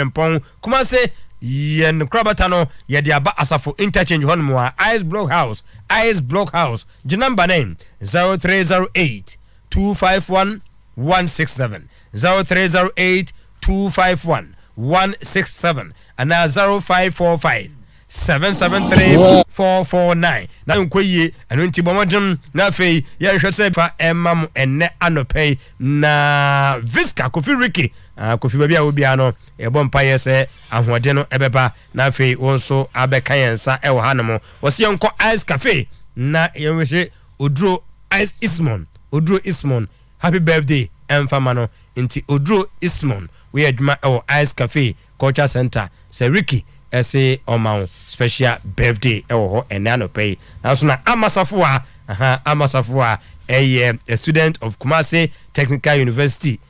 Empong Kumase yen Krabatano Yadiaba Asafo interchange honmoa Ice Block House the number name 0308 251 167 0308 251 167 and now 0545 773 449 na nkoyi eno ntibomodem na fei ye hwese fa emam enne anopei na Visca Kofi Ricky Kofi babia obi ano ebo mpa yese ahode no ebeba na fei wonso abeka yensa ewo hanemo wose yenko Ice Cafe na yewehye Oduro Ice Ismon happy birthday emfama no nti Oduro Ismon we adwuma ewo Ice Cafe Culture Center se Ricky ese omao special birthday ewo ho enano pay na so na Amasafua a student of Kumasi Technical University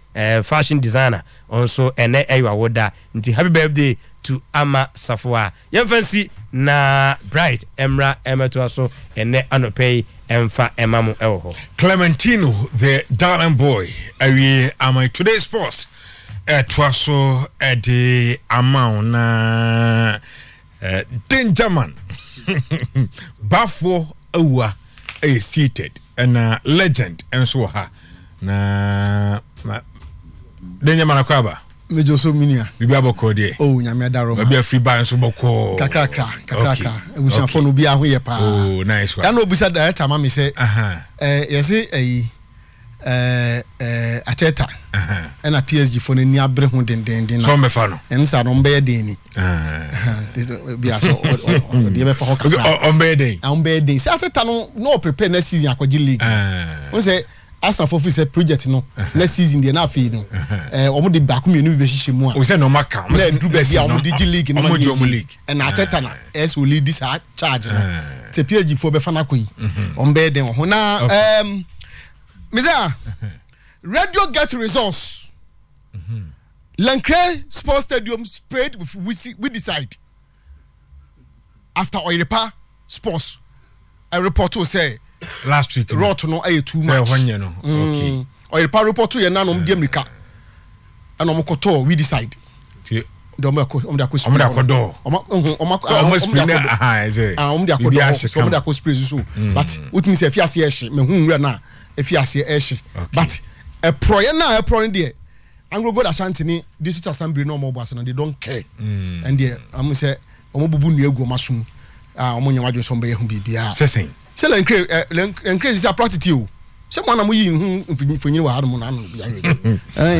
fashion designer also ene ewa woda nti happy birthday to Amasafua yemfansi na Bright Emra emeto so ene anopay emfa emamu ewo ho Clementino the darling boy awie am today's post twaso de amount na Dangerman Bafo Awa is seated and legend and so ha na Dangerman akwaba mejo so minia bibi aboko de nyame daro ma bibi free buy so boko kakra ebusuafo no bia ho ye pa nice one ya no obisa director ma me say yesi Ateta na PSG for ni abre ho dendenden so me fa no ensa no mbe den ni bia so de be fa ho kakra mbe den say Ateta no prepare next season akwaji league we say Arsenal for say project no next season dey na afi no omo de back me no be hihye mu a we say no maka na do be bia omo de league no league and Ateta na will lead this charge no say PSG for be fa na koyi mbe den ho na Mizaa, radio get results. Lancre Sports Stadium sprayed with we decide. After Oyerepa Sports, a report to say last week. Rot no a too much. Okay. Oyerepa report to na no America. And omokoto we decide. But what means if you see me hu na if you see eshi but a proye na a proye there Anglo God Ashanti ni district assembly no more boss no they don't care and there am say omo bubu nu egu masum omo nya wadwe so mbe hu bibia sesen se lenkre is a property o se mo na mo yi hu mfonyin wa harmo na no bia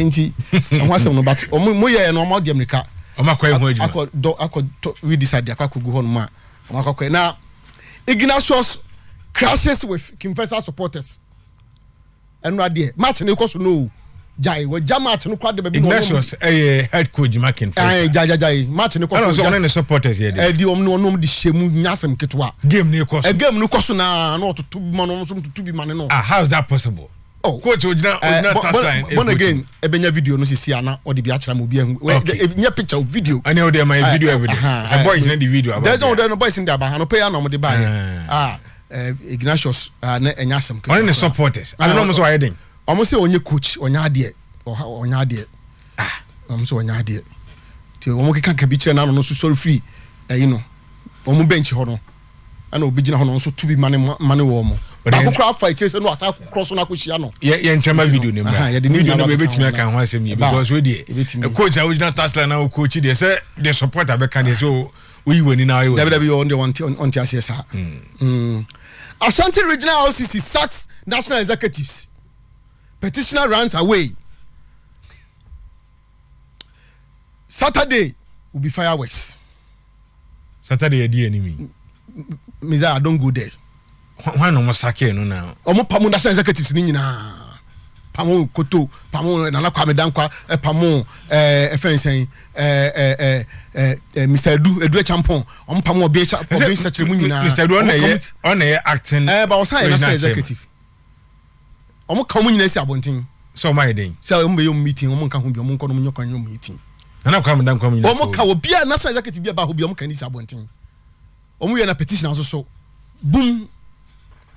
nti ho asem no but omo ye no omo de America omakwa hu adwuma akọ we decide akwakogu ho no ma omakwa na Ignatius crashes with Kimfesa supporters and no idea match no koso no jai we jam match no kwade be no Ignatius head coach making jai match no koso so one supporters here di no di shemu nyasem ketwa game no koso game no koso na no to bi no so to bi man no how is that possible coach original touchline but again ebenya video no sisi ana o de bi akira mo bi nya picture of video and you dey my video evidence the boys in the video about no boys in the aba no pay na mo de buy Ignatius na enyasem on the supporters I don't know so why den almost say onye coach onya ade almost onya ade ti omo keka ka bi kire na no so sorry free you know omo bench ho no ana obi gina ho no so to bi mane wo mo ba ko craft fight say no asa cross na ko hia no ye nchema video ne mra video no be betimi aka ho asem ye because we dey coach original touchline na coach dey say the supporter be can dey so we win na we WWE on the on TSS Ashanti Regional OCC sacks national executives. Petitioner runs away. Saturday will be fireworks. Saturday the enemy. Miza, I don't go there. Why no more sake no now? Omo pamu national executives ni nyina. Pamu koto, pamu nana kwa medankwa, pamu FNC Mr. Edu Champon, pamu obi search mu nyina. Mr. Edu on acting. But was high national executive. Omo ka mu nyina si abontin. So my day. So omo be yo meeting, omo nka ho bi omo nko no nyokan yo meeting. Nana kwa medankwa mu nyina. Omo ka obi a national executive bi ba ho bi omo kan si abontin. Omo ye na petition aso so. Boom.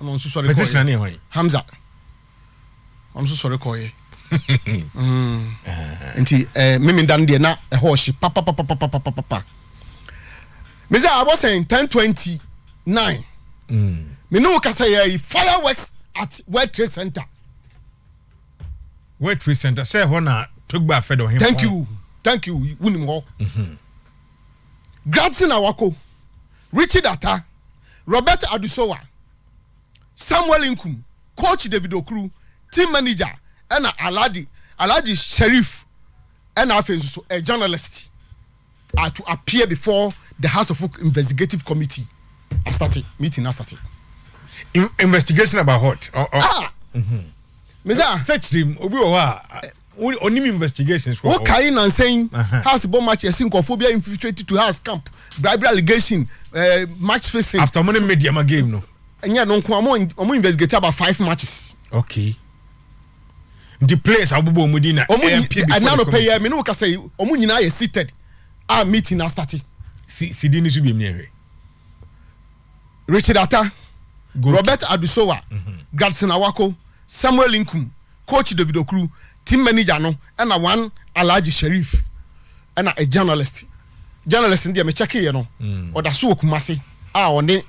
I'm so sorry. Petition na Hamza. I'm so sorry, Koye. Nti mimi dan de na hoshi papa. Me say I was saying 10:29. Me no ka say fireworks at World Trade Center. World Trade Center say ho na togba fedo him. Thank you. Wunim ho. Gradson Awako, Richard Atta, Robert Adusowa, Samuel Inkum, Coach David Okru, team manager, and Aladi Sheriff, and a journalist are to appear before the House of Folk Investigative Committee. Meeting started. Investigation about what? Meza, search him. Only investigations. What kind and saying House bomb match xenophobia infiltrated to House camp, bribery allegation, match facing. After money media game no. And yeah, no, I'm investigate about 5 matches. Okay. The place Abubo Mudina. And now no pay me no ka say omu nyina ye seated. Our meeting has started. Sidini should be near. Richard Atta, Robert Adusowa, Gradson Awako, Samuel Inkum, Coach David Okru, team manager no, and a one Alhaji Sheriff, and a journalist. Journalist in there me check here no. Or da so kumasi. On the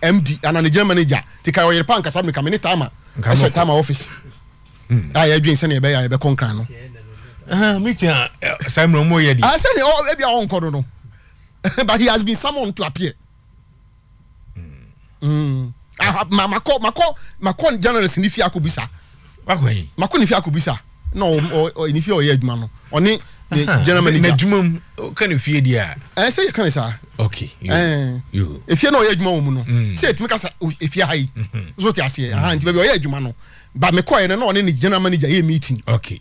MD and a general manager. Take Oyerepa and Kasami come any time. I shall time office. I drink send a be concran no. Meeting Simon Moyedi. I said oh maybe our own no. But he has been summoned to appear. I have my call journalist in Ifia Kubisa. Mako in Ifia Kubisa. No, or in Ifia Yedman. Only the general manager. Can you fear dia? I say you can say. Okay. You. If you know Yedman, say it make us if you high. What I say, and baby Yedman. But me call no any general manager here meeting. Okay.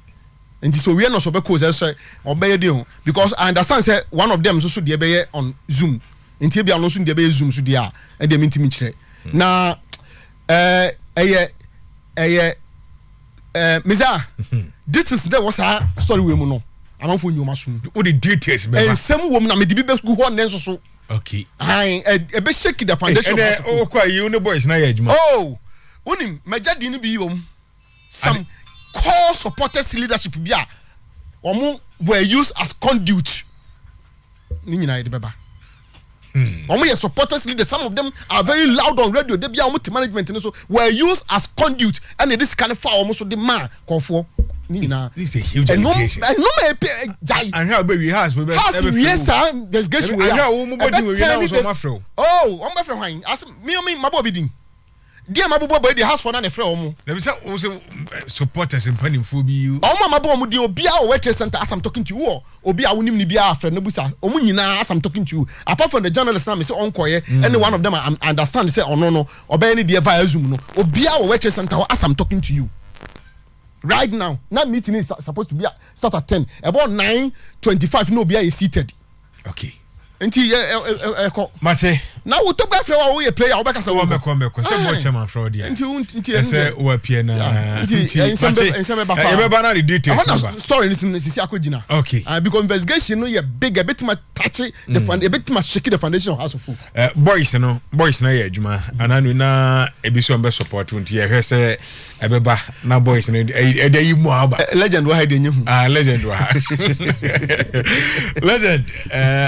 And so we are not so because I say obey deal because I understand say one of them so dey be on Zoom. Nti bia no so dey be Zoom so dia e dey meet me kire. Na Miza, this is there was a story we mu no. Amanfo nyoma so. What the details be? And some woman na me di be go ho nen so. Okay. Ai e be shake the foundation. Oh kwa you no boys na ya adwuma. Oh, unim meja di ni bi yom. Some core supporters leadership bia omo were used as conduit. Ni nyina ye de beba. Omo ye supporters leaders, some of them are very loud on radio. They bia omo management so were used as conduit and this kind of far omo so the man confo. This is a huge allegation. And no me jai. And how baby has we yes sir investigation we are. Oh, omo friend hwan as me mabo bi din. Dia mabubo boy the house for na frɛ omo. Let me say supporters in panimfo bi you. Omo mabo omo di obi a World Trade Center as I'm talking to you. Obi a wonim ni bia afrɛ na busa. Omo nyina as I'm talking to you. Apart from the journalists na me say onkoye any one of them I understand say no obey ni dia via Zoom no. Obi a World Trade Center as I'm talking to you. Right now, that meeting is supposed to be start at 10. About 9:25 no be is seated. Okay. Nti Mate. Now we talk about we a player obeka say we come say more chairman fraud here. Nti say we pie na. Nti e be na the details. Story is sisi akogina. Okay. Because investigation no ye big a bit much touch the fund a bit much shake the foundation of House of Folk. Boys na ye adwuma ananu na ebiso mbe support nti ye hwe say ebeba na boys na e dey yi mu aba. Legend wa dey nyehu. Legend wa. Legend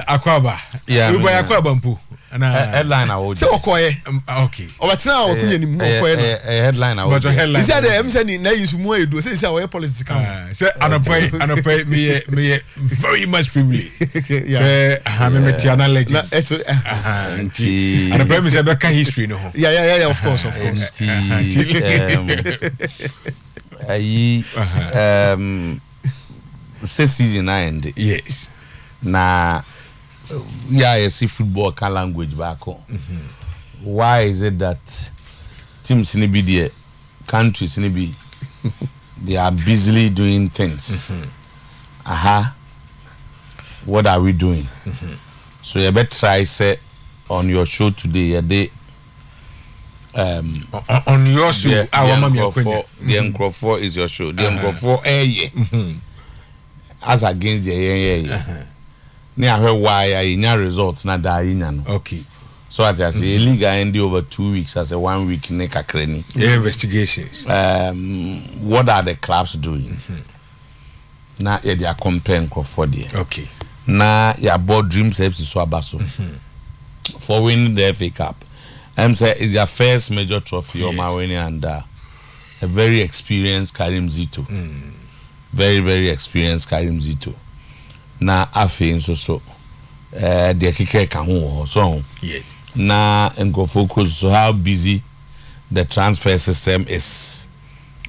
Akwaba. Yeah. We boy Akwaba mpu. Headline I would say okoye. Okay. Obatina okunya ni mu okoye no. Headline I would. But headline. Is that em say ni na use mu edo say oye politics can. Say anopai me very much privilege. Say me tiana legend. Anopai me say be kan history no ho. Yeah, of course. Say season end. Yes. Na yeah, I see football can language back home. Why is it that teams in the countries in the they are busily doing things? What are we doing? So you better try say on your show today, on your show, the Nkrofo is your show. The Nkrofo as against the near her why I results na da no. Okay. So as I say, league ended over 2 weeks as a 1 week neka kreni. Investigations. What are the clubs doing? na ye dia compare Crawford there. Okay. Na ya board Dreams FC so abaso. For winning the FA Cup. Say is their first major trophy or my winning under a very experienced Karim Zito. Very, very experienced Karim Zito. Na afe so the kike kan ho so. Yeah. Na enko focus so how busy the transfer system is.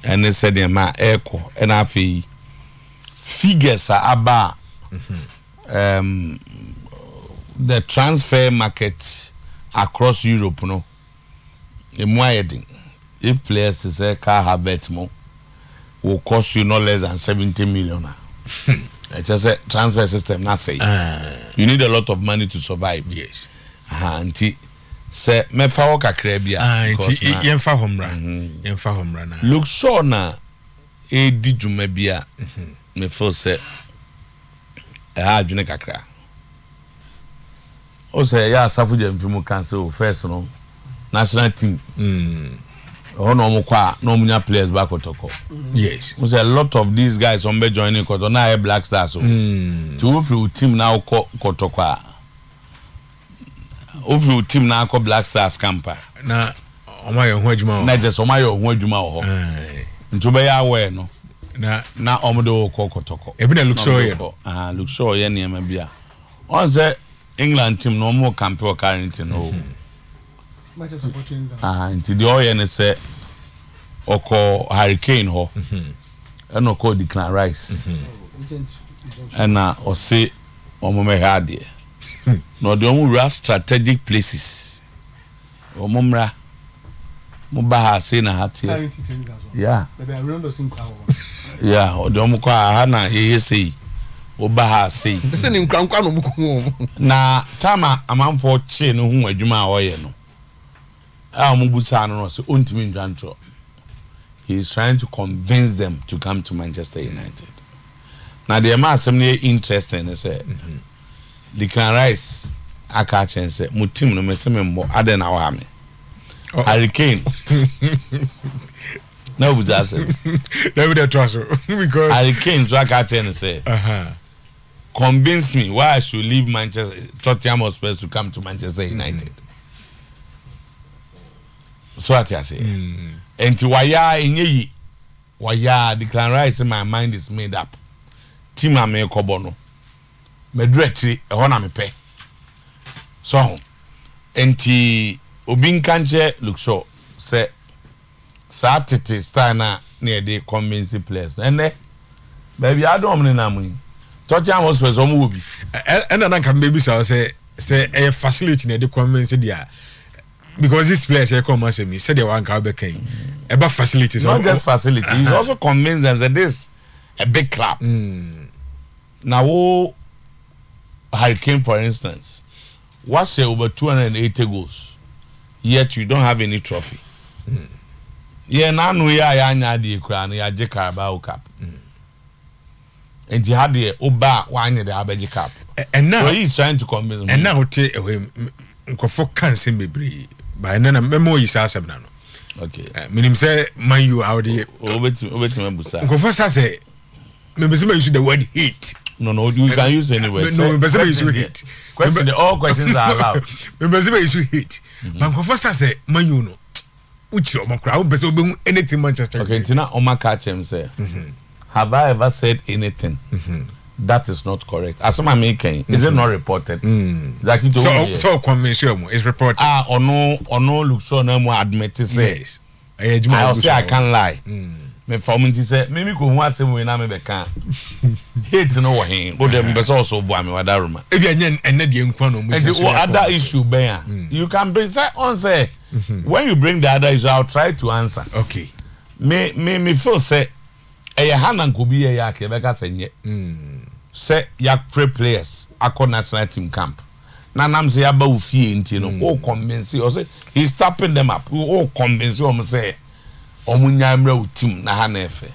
And they said ma echo and afe figures are about the transfer market across Europe, no. If players to say car habit more will cost you no less than 70 million. It's just a transfer system, not say. You need a lot of money to survive. Yes. Auntie say me fa wo kakra bia. Yen fa homra na. Look so na e di djuma bia. Me feel say adwene kakra. O say ya asafu je mfimu cancel first no national team. No mo kwa no munya players back otoko. Yes. We say a lot of these guys on be joining koto na Black Stars so. To free team now kotoko. Over team na ko Black Stars camper. Na omaye ho adwuma. Na just omaye ho adwuma ho. Ntobe ya we no. Na omodo kotoko. Ebi na look so ye. Look so ye na ma bia. On say England team no more camper current no. Manchester supporting. Nti the oye ne say oko Hurricane ho. And oko Declan Rice. And o say omo ha de. No the omo strategic places. Omomra Mubaha say na hatie. Yeah. Yeah, the omo kwa ha na ye say. Obaha say. Say ni nkwankwa no muko. Na tama amanfo che no hu adwuma a oye no. Mubusa no say ontimi ntwantro. He is trying to convince them to come to Manchester United. Now the man some interesting say Declan Rice aka chen say mu team no me say me mbo ade na wa me. Hurricane. No buza say. They would trust because Hurricane so aka chen say. Convince me why I should leave Manchester Tottenham Hotspur to come to Manchester United. So what I say. Enti waya enyeyi waya Declan Rice my mind is made up. Team am e kobo no. Medu akiri e ho na mepe. So enti obi nkanche look so say satete style na e dey convince players. Ene baby I don't na mu. Tottenham was omo obi. And na kan baby say a facility na dey convince dia. Because this place here come and say me said they want to be about facilities. Not just facilities. He's also convinced them that this a big club. Now, Hurricane, for instance, what's over 280 goals, yet you don't have any trophy. Yeah, now we are the crown, you are the Carabao Cup. And you had the Oba one the Abeji Cup. And now so he's trying to convince me. And now take away for cancer maybe. By then, memo is as no. Okay. Meaning say, man, you out there. Over to Busa. Go first, I say, maybe somebody use the word hate. No, you can use anyway. No, maybe somebody use hate. Question, all questions are allowed. Maybe somebody use hate. But go first, I say, man, you know, which your crowd, but so anything Manchester. Okay, Tina Oma catch him say, have I ever said anything? That is not correct. As I'm making, is it not reported? Exactly. So convention is reported. Or no, look so no more admit to say. Yes. I'll say I can't lie. Me for me to say, maybe go one same way na me be can. Hate no him. But them be also boy me wada room. If you and the nkwa no mu. And what other issue be you can bring say on say when you bring the other issue I'll try to answer. Okay. Me feel say Hanan could be a Quebec say yak free players akọ national team camp. Nanam say about fee all convince or say he's tapping them up. All convince you say omunyamre team na hanefe.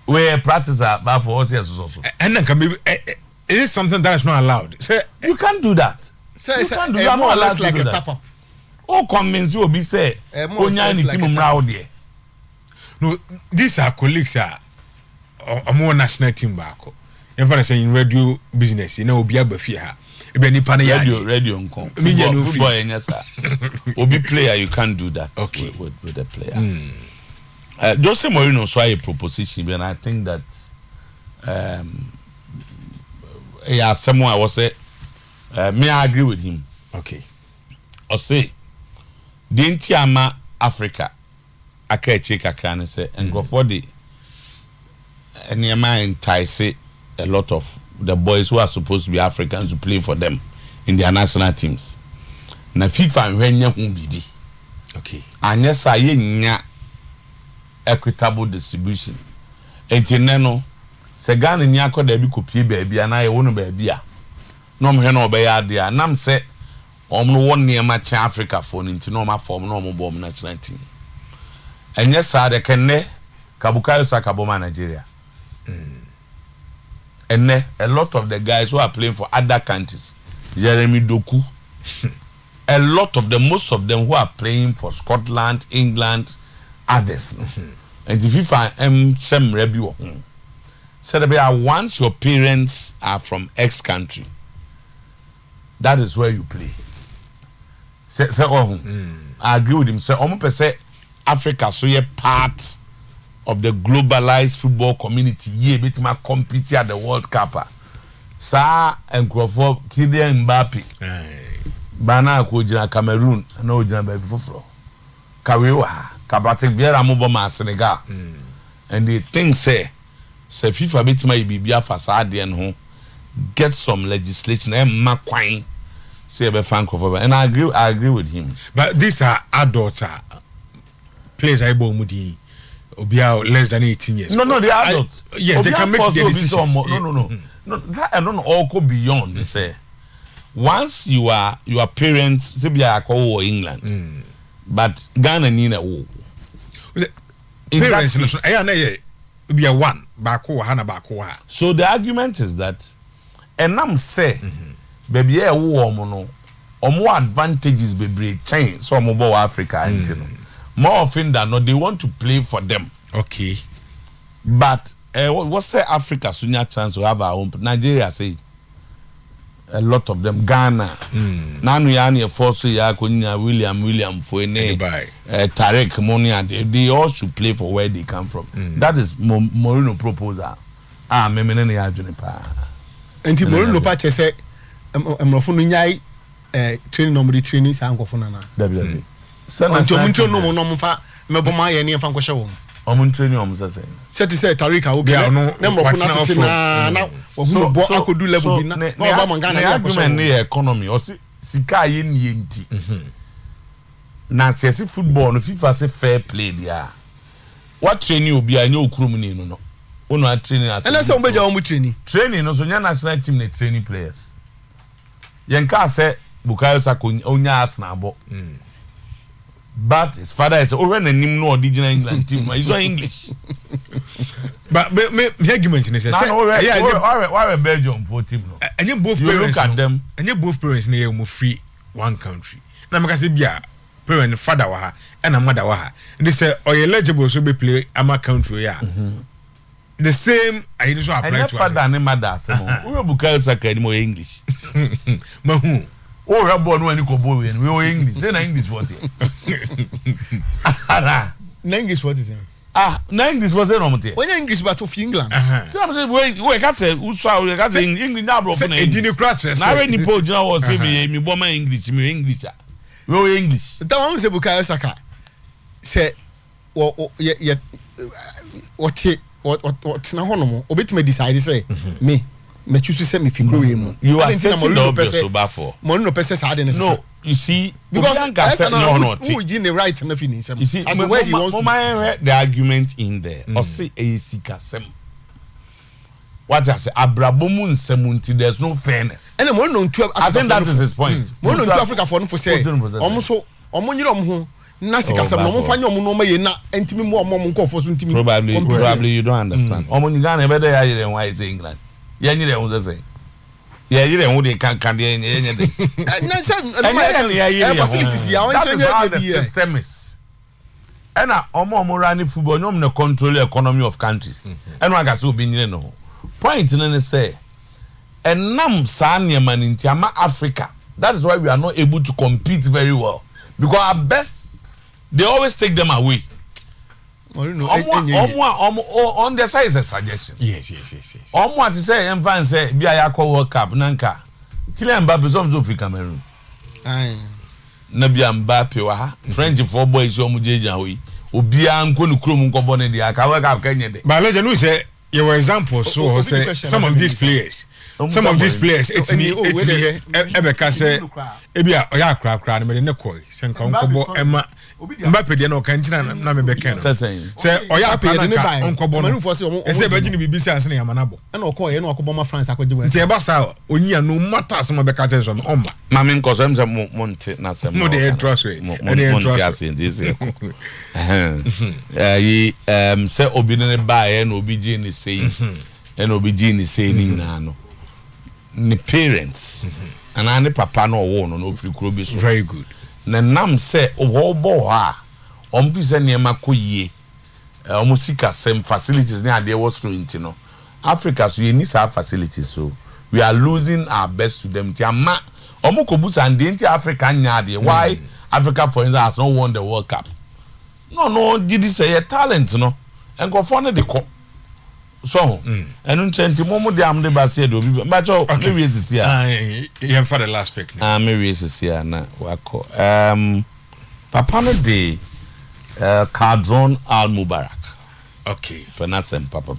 We practice about for us years also. And then can be it is something that is not allowed. Say you can't do that. Say you can't do that. More or less like a tap up. All convince you be say onya team mra there. No, these are colleagues are more national team back. em fa say in radio business na obi abafie ha e be nipa na ya radio nko football enyasa obi player you can't do that with the player. Jose Mourinho saw a proposition and I think that yeah, someone I was say may I agree with him. Okay. I say the Intiama Africa aka check akran say and go for the Niama entice a lot of the boys who are supposed to be Africans to play for them in their national teams. Na FIFA nhwenya hu bibi. Okay. Anya sa ye nya equitable distribution. Enti no se Ghana nya akoda bi kopie baabi ana ye wono baabi a. No mhwe no obeya ade a nam se omno won niema cha Africa for nti no ma form no ombo om national team. Anya sa de kenne Kabukayo Saka boma Nigeria. And a lot of the guys who are playing for other countries, Jeremy Doku, a lot of them, most of them who are playing for Scotland, England, others. And if you find some review, said once your parents are from X country, that is where you play. I agree with him. Say, say Africa so you're part of the globalized football community. Ye bit ma compete at the World Cup. Sa enkrofo Kylian Mbappe. Bana ko jina Cameroon na o jina ba foforo. Kawewa Kabate Vieira mo ma Senegal. And they think say FIFA bit ma bibia fasade en ho get some legislation and ma kwan say be fan crofo. And I agree with him. But these are adults players I bo mudi Obia less than 18 years. No, they are adults. Yes, they can make their decisions. No. That I don't all go beyond. They say once you are parents, say be a call England, but Ghana need a war. Parents, be a one bako hana bako. So the argument is that, and I'm say, baby, a war mono, or more advantages be change so mobile Africa and more often than not, they want to play for them. Okay. But what's say Africa soon a chance to have our own? Nigeria say a lot of them. Ghana. Nanu yani force ya kunya William Fuene, Tarek Monia. They all should play for where they come from. That is Mourinho proposal. Memene ya junipa. Enti Mourinho pa chese emrofunu nyai training number training sa nkofuna na. WWE. Omuncho no mo mfa meboma ye ne mfa nkwohye wo. Omuncho ni omusa say. Set say Tarika obi na mrofo na tete na wo bo akodu level bi na ba mangana ya argument ne economy o sika ye nie nti. Na sesi football no FIFA say fair play dia. What training obi anya okurum ni no. Ono a training as. And say ombeja wo mu training. Training no so nya national team na training players. Yenka say Bukayo Saka onya Arsenal bo. But his father is over and him no original England team. He's not English. But me argument is why Belgium for team no. And you both parents look at them. And you both parents near you free one country. Na me say bia parent father wa ha and mother wa ha. And they say are you eligible so be play ama country ya. The same I also apply to father and mother say we Bukayo Saka any more English. Mahu. Oh, we are born when you go boy we are English. Say na English what? Na English what is it? Na English what say no mate. When English but of England. So I'm say we can say we can say English na bro for na English. Na we ni po jina wo say me bo ma English me English. We are English. That one say Bukayo Saka. Say what na hono mo obetime decide say me choose say me figure we mu. You are setting the obvious so bad for. Money no person say no, you see because no. Who is in the right na fini sem. You see as where he wants the argument in there. Or say sika sem. What I say abrabomu nsemunti there's no fairness. And money no ntu I think that is his point. Money no ntu Africa for no for say. Omo so omo nyira omo ho na sika sem no mo fanya omo no maye na entimi mo omo nkofo so ntimi. Probably you don't understand. Omo nyira na be there ya why is England. Yanyire ehun say yanyire ehun dey kan dey yenye dey na say facilities ya won say the system is and omo running football nyom na control economy of countries and one ga say obi nyire no point no say enam saa nneɛma no nti ama Africa. That is why we are not able to compete very well, because our best they always take them away. On their side is a suggestion. Yes. To say and fan say be a World Cup nanka. Kylian Mbappe some of Cameroon. Na bia Mbappe wa ha French four boys yo mu jeja we obi an ko no krom nko bone dia ka World Cup kanye de. But legend we say your examples so say some of these players it's me Ebeka say ebia oya akra na me ne koi say nka nkobo ema Mbappe de na okantina na me beka no say oya akra na nkobo no say be gini bibi say ase na yamanabo na okoye na okobo ma France akwaje we nti e ba sa onya no matter some beka say so omma ma me nko so say monte na say no dey trust we monte ase this say obi ne ba e na obi ji ni say and obi ji ni say ni na no ni parents and ani papa no wo no free kuro bi so very good na nam say wo bo ha fi say niema koyie sika sem facilities ne ade wo stro nti no Africa so ye ni sa facilities, so we are losing our best to them ti ama kobusa ande nti Africa nya ade why Africa for instance has not won the World Cup. No did say a talent no enko for ne de ko so enu nchenti momo de amde ba se do bi ba cho me wie sisi a you for the last pick me wie sisi a na wako papa no de Kadron Al Mubarak. Okay, penasem papa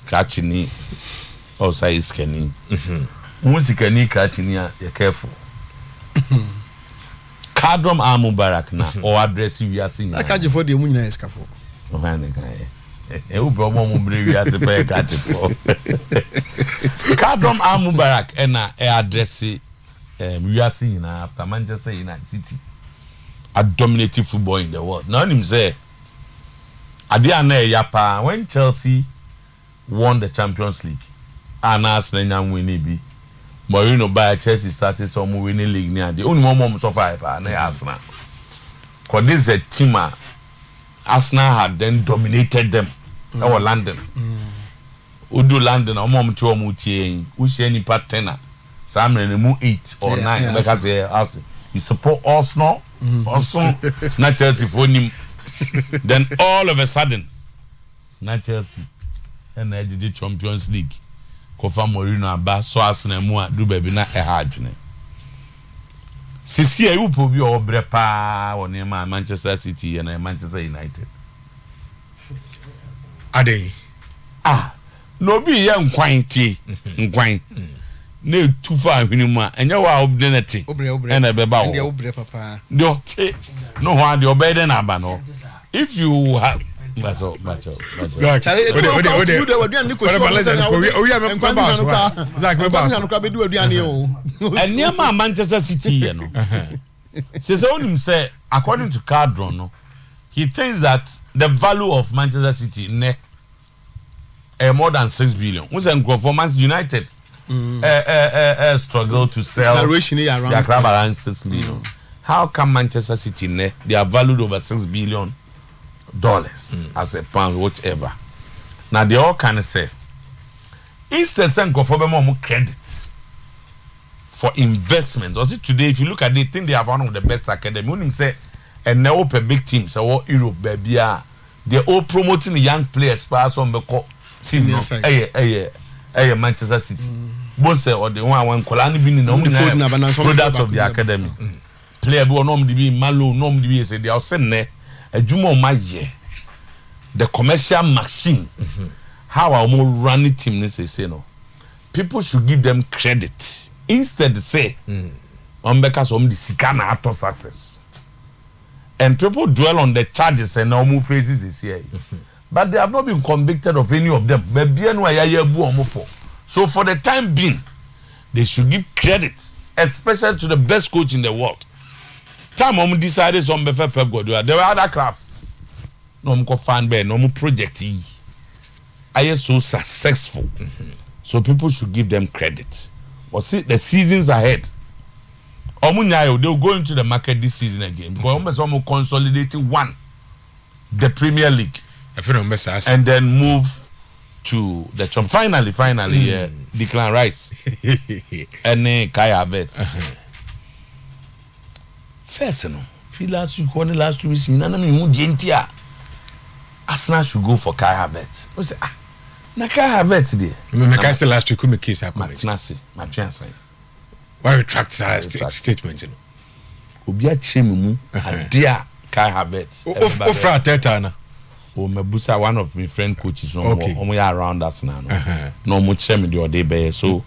krachini o sai iskani musikani krachini ya careful Kadron Al Mubarak na o address wi asin akaje for de mu nyina eskafo o han kan e u bro mo mbre wi ase pe kache fo Kadron Al Mubarak na address wi asin na after Manchester United City a dominating football in the world. Now him say adia na yapa when Chelsea won the Champions League and Arsenal nyam win bi Mourinho by Chelsea started some winning league near the only mom so far na Arsenal, because this is a team Arsenal had then dominated them our London Udu London mom to tie we share any partner some mu 8 or 9 because you support Arsenal also not Chelsea for him. Then all of a sudden not Chelsea and the Champions League kofa Mourinho aba so Arsenal mu do baby na e hadwene sisi e upo bi o bre pa woni ma Manchester City and Manchester United ade no bi ye nkwan tie nkwan na tufa ahwene mu a enye wa obdenati na be ba wo ndia obre papa do te no ho ade obede na aba no if you have that's all chare Manchester City you know says only say according to Kadron no he thinks that the value of Manchester City more than 6 billion we say performance United struggle to sell their club around 6 million. How come Manchester City they are valued over $6 billion as a pound, whatever? Now they all kind of say instead of for more credit for investment. Or see today, if you look at it, think they have one of the best academy. When you say and now per big teams, so Europe, baby, they're all promoting the young players. Pass on the senior side. Manchester City. Both or the one Colani Vini products of the academy. Player who norm be Malo, norm be say they are send there a Jumo Maye. The commercial machine. How our more running team say no. People should give them credit. Instead say because the Sikana after success. And people dwell on the charges and now move faces is here. But they have not been convicted of any of them. So for the time being, they should give credit, especially to the best coach in the world. Time we decided on Pep Guardiola, there were other clubs. No more fan bear, no more project. I am so successful. So people should give them credit. But see, the seasons ahead. They'll go into the market this season again because almost consolidating the Premier League. And then move to the champ. Finally, Declan Rice and Kai Havertz. First, last week, last 2 weeks, Arsenal should go for Kai Havertz. I say, na Kai Havertz there. I say last week, my case happened. Matinasi. Why retract statement? Obia chemu adia Kai Havertz. Ofra Tetana. O Mebusa, one of my friend coaches, no more around us now. No more chemi the other day. So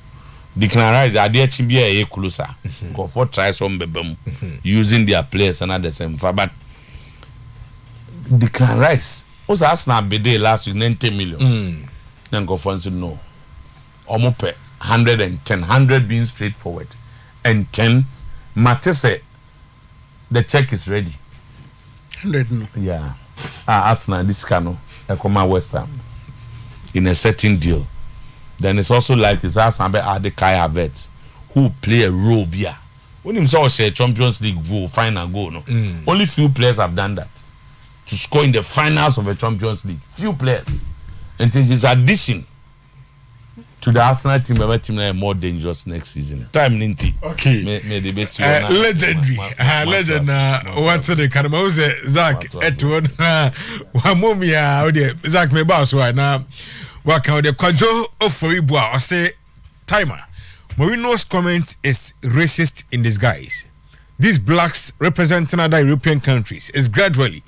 Declan Rice, adia chibia e closer. Go for try some bebem using their players and at the same time. But Declan Rice was Arsenal bede last week 90 million. Then go for no. Omo pe 110, 100 being straightforward, and 10. Matisse, the check is ready. 100 no. Yeah. Arsenal, this cano, Ekoma West Ham, in a certain deal. Then it's also like it's Arsenal, the Kai Havertz, who play a role here. When himself say Champions League goal, final goal, no. Only few players have done that. To score in the finals of a Champions League. Few players. And his addition to the Arsenal team, our team are more dangerous next season. Time Ninti. Okay. May the best legendary. Legend. What's the kind of Zach? Etwon. Wamomia. Zach me boss right now. Work out the Kwajo of Foribua or say timer. Mourinho's comment is racist in disguise. These blacks representing other European countries is gradually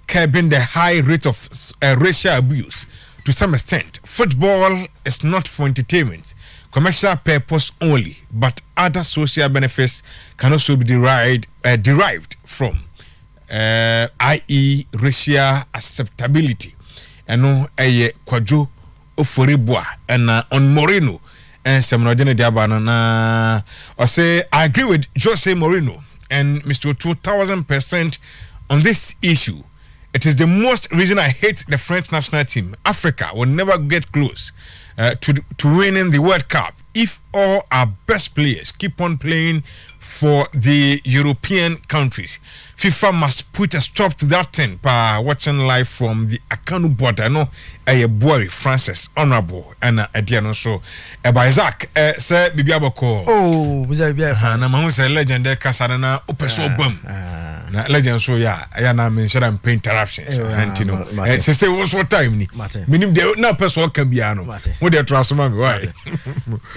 curbing the high rate of racial abuse. To some extent, football is not for entertainment, commercial purpose only, but other social benefits can also be derived from, i.e., racial acceptability. And no, Kwajo Oforibua and on Mourinho and Samuel Diabana. I say I agree with Jose Mourinho and Mr. 2000% on this issue. It is the most reason I hate the French national team. Africa will never get close to winning the World Cup if all our best players keep on playing for the European countries. FIFA must put a stop to that thing by watching live from the Akanu border. No, a boy Francis Honorable and Ediano so by Isaac say Bibi Aboko. Oh, na mahu say legend kasana opeso bam. Na legend so ya na me share am pain interruptions antino. Say what time ni. Minim de na person can be ano. Wo dey transform me why.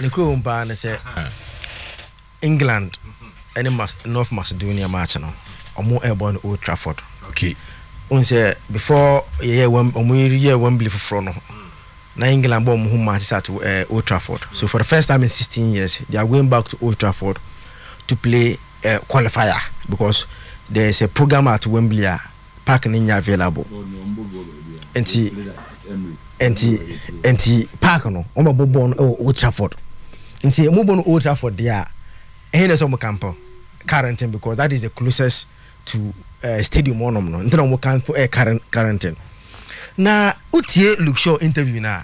Le ko mpa na say England and North Macedonia match no. Omo airborne Old Trafford. Okay. On say before Wembley for no. Na England bomb who match at Old Trafford. So for the first time in 16 years, they are going back to Old Trafford to play qualifier because there's a program at Wembley park in available. Enti park no. Omo born Old Trafford. Enti mo born Old Trafford there. Ehne so mo campo quarantine because that is the closest to stadium one no ntina mo can quarantine na utie Luke Shaw interview na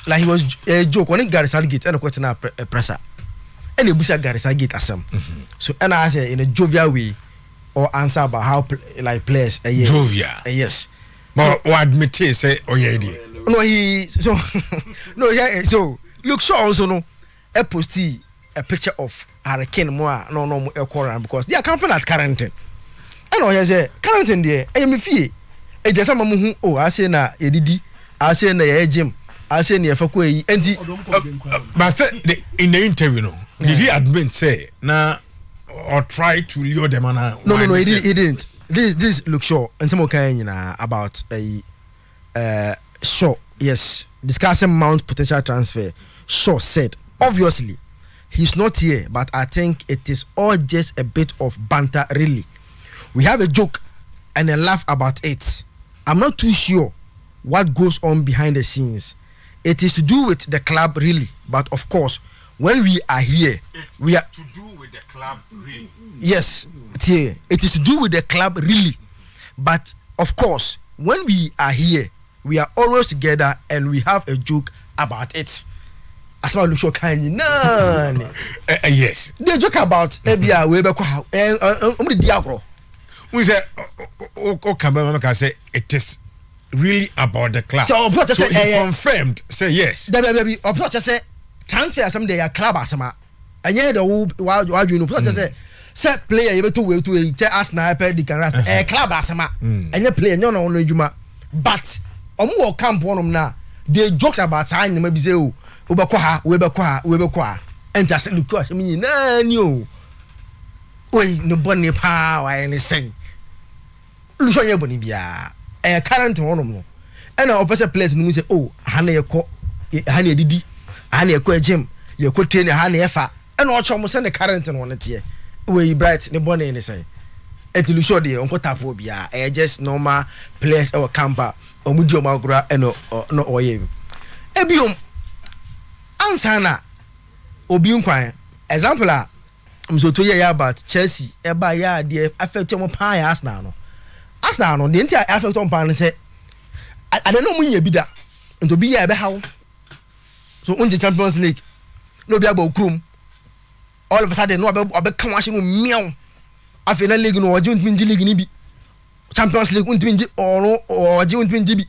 like he was joke when Gary Southgate and question na presser and ebusa Gary Southgate asem so and I say in a jovial way or answer about how like players jovial yes but no, admit say oyedi no he so no yeah so Luke Shaw also no a posti a picture of Hurricane more no corner because they are camping at quarantine. And I say quarantine there. I am fee. E just some who oh I say na edidi. I say na ye gym. I say na fako yi. Enti but say in the interview no. Did he admit say na or try to lure them on? No he didn't. This look sure and some kind about a Shaw yes discussing Mount potential transfer. Shaw said obviously he's not here, but I think it is all just a bit of banter, really. We have a joke and a laugh about it. I'm not too sure what goes on behind the scenes. It is to do with the club, really. But of course, when we are here, we are to do with the club, really. Yes, it's here. It is to do with the club, really. But of course, when we are here, we are always together and we have a joke about it. As well as yes. They joke about Ebia Weber we say can say it is really about the club. So he confirmed. Say yes. Oppo say transfer some day a club asama. Anye the wa you know say player you to we to tell us na pe di kan club asama. Anye player no no adwuma. But omo camp wonom na they jokes about sign them be say o we be kwa enter say look us me na ni o. Oi no boni pa wa any sen. Lu so ye boni bia. Current wonom no. And our person place no say oh hana ye ko hana didi hana ye ko gym ye ko train hana ye fa and o chom say the current no ne tie we bright ne boni ne say etilu show de on ko tapo bia just normal players our camper omudi o magura no oye ebiom ansa na obi nkwan example a mso to ye about Chelsea e ba ya de affect mo pa ya Arsenal no de ntia affect on pa ne say ade no munya bi da nto bi ya be hawo so unje Champions League no bi agba okrum all of a sudden no obe kan wa mu meow afi na league no oje unti league ni bi Champions League unti nji oro oje unti bi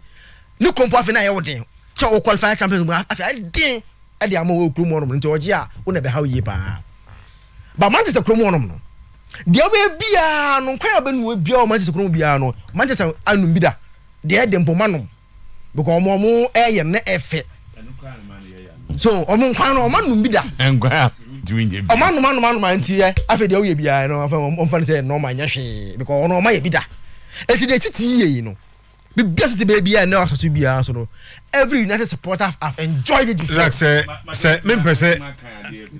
ni kompo afi na ye woden che o qualify Champions League afi adin ade ama wo okrum no nti oje a wo na be hawo yi pa ba Manchester okrum no no de obe bia no kwa obe no bia o Manchester okrum bia no Manchester anum bi da de dempo manom because omo eye ne efe so omo nkwan no omanum bi da enkwan diwinye bi omanum anti ye afi de oye bia no afa omfa say no ma nya hwe because ono ma ye bi da eti de titi ye no be blessed baby and now so bia so no every United supporter have enjoyed it before. Like say me pese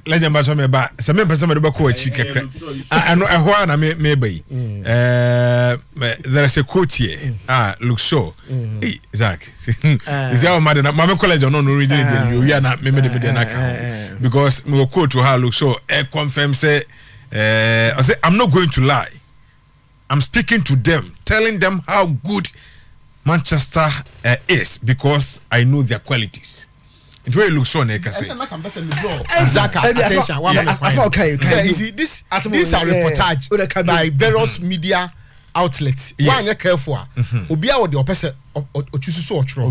legend ba so me ba say me pese me do ba ko achi kekre ano ehwa na me bai there is a quote here look so Zach is our mother na me college no read you na me de na ka because me quote to her look so confirm say I say I'm not going to lie, I'm speaking to them, telling them how good Manchester is because I know their qualities. It really looks so nice. Exactly. Attention. Okay. You see, these are reportage by various media outlets. Why are careful? Obia or the opposite or choose so true.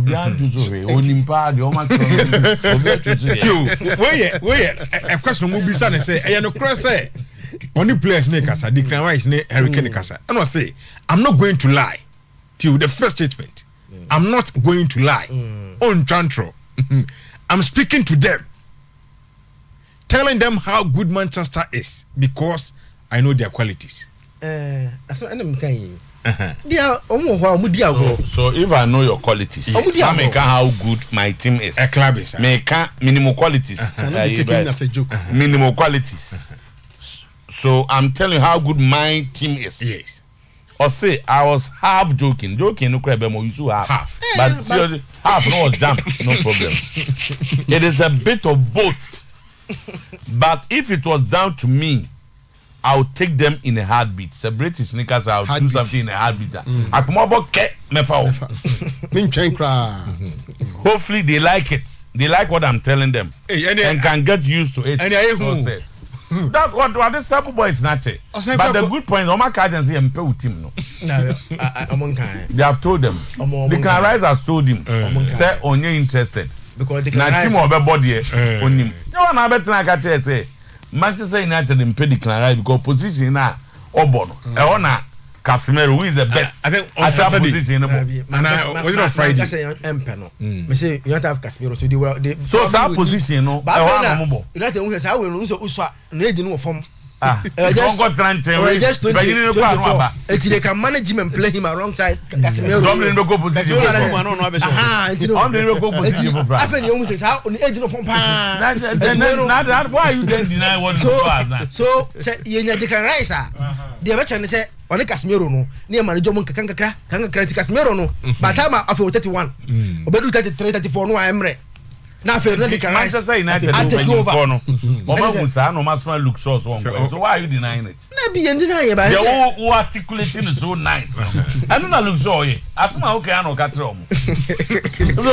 A question will be son and say, I no cross say. Only players ne kasa, Declan Rice ne Harry Kane kasa. And I say, I'm not going to lie. To the first statement, I'm not going to lie on Chantro. I'm speaking to them, telling them how good Manchester is because I know their qualities. So if I know your qualities, I make how good my team is. A club is. Make minimal qualities. As a joke. Minimal qualities. So I'm telling you how good my team is. Yes. Or say I was half joking no crab mo use half but half no was jump no problem. It is a bit of both, but if it was down to me I would take them in a heartbeat. Separate sneakers, I would do something in a heartbeat. Hopefully they like it, they like what I'm telling them and can get used to it. That what this type of boy is not it. But the good point, Omar Kajan say and pay with him no. They have told them. The Can Rise has told him. Say on you interested. Because the Can Rise of body on him. You want to bet na catch say Manchester United in pay the Can Rise because position na Obono. E Casemiro, who is the best? I think on Saturday. And was it on Friday? I say Empeno. Me say you have to have Casemiro, so they so that position no. You have to who say I will lose Uswa. No, no form. Just 24. They can manage him and play him alongside Casemiro. Don't go position. I think you say how on the edge of form. Why are you then deny what you do? So say you can rise. The betcha say on Casemiro no. Near manager can Casemiro no. But time after 31. Obedu 33, 34 no Emre. Now for Manchester United I take over. Look short so why are you denying it? Maybe and deny about it. Who articulating is so nice. I don't look so asma okay I no got wrong. So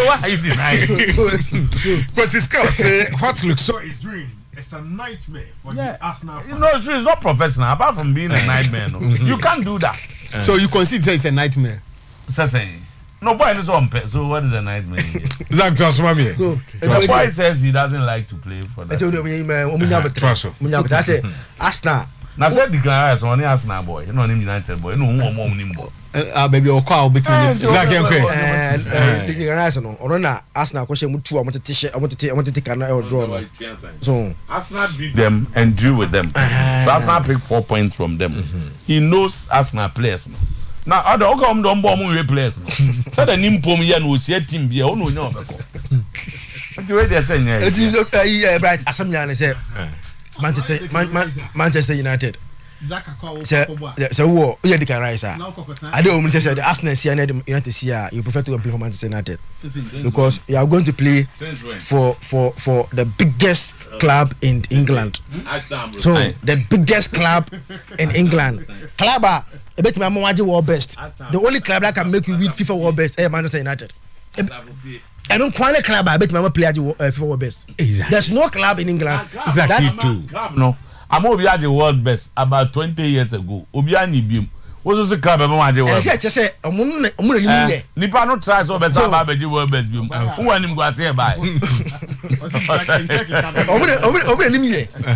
why are you denying it? Because this guy say what looks so is doing. It's a nightmare for the Arsenal. You know, it's not professional. Apart from being a nightmare, no. You can't do that. So you consider it's a nightmare? Say. No, boy is on pet. So what is the nightmare? Zach just mommy. The boy says he doesn't like to play for that. I say Arsenal. Now said declare only Arsenal boy. You know him United boy. You know who more him boy. Baby or call between Zach and Or na Arsenal question with 2 I want to take an draw. So Arsenal beat them and drew with them. So Arsenal picked 4 points from them. He knows Arsenal players. Now other come don't bomb players. Said the name pom here no see team be o no know. What you dey say here? It is Bright Asamyan say Manchester United. So wo you dey can rise. I don't say the Arsenal see United see you prefer to play for Manchester United because you are going to play for the biggest club in England. So the biggest club in England. Club I bet my mom world best. The only club that can make you win FIFA world best is Manchester United. I don't quite a club I bet my mom play FIFA world best. Exactly. There's no club in England. Exactly too. No. I'm Obia the world best about 20 years ago. Obia ni bium. What's the club about the world? I say Nipa no try so best about the world best bium. Who want him go say bye?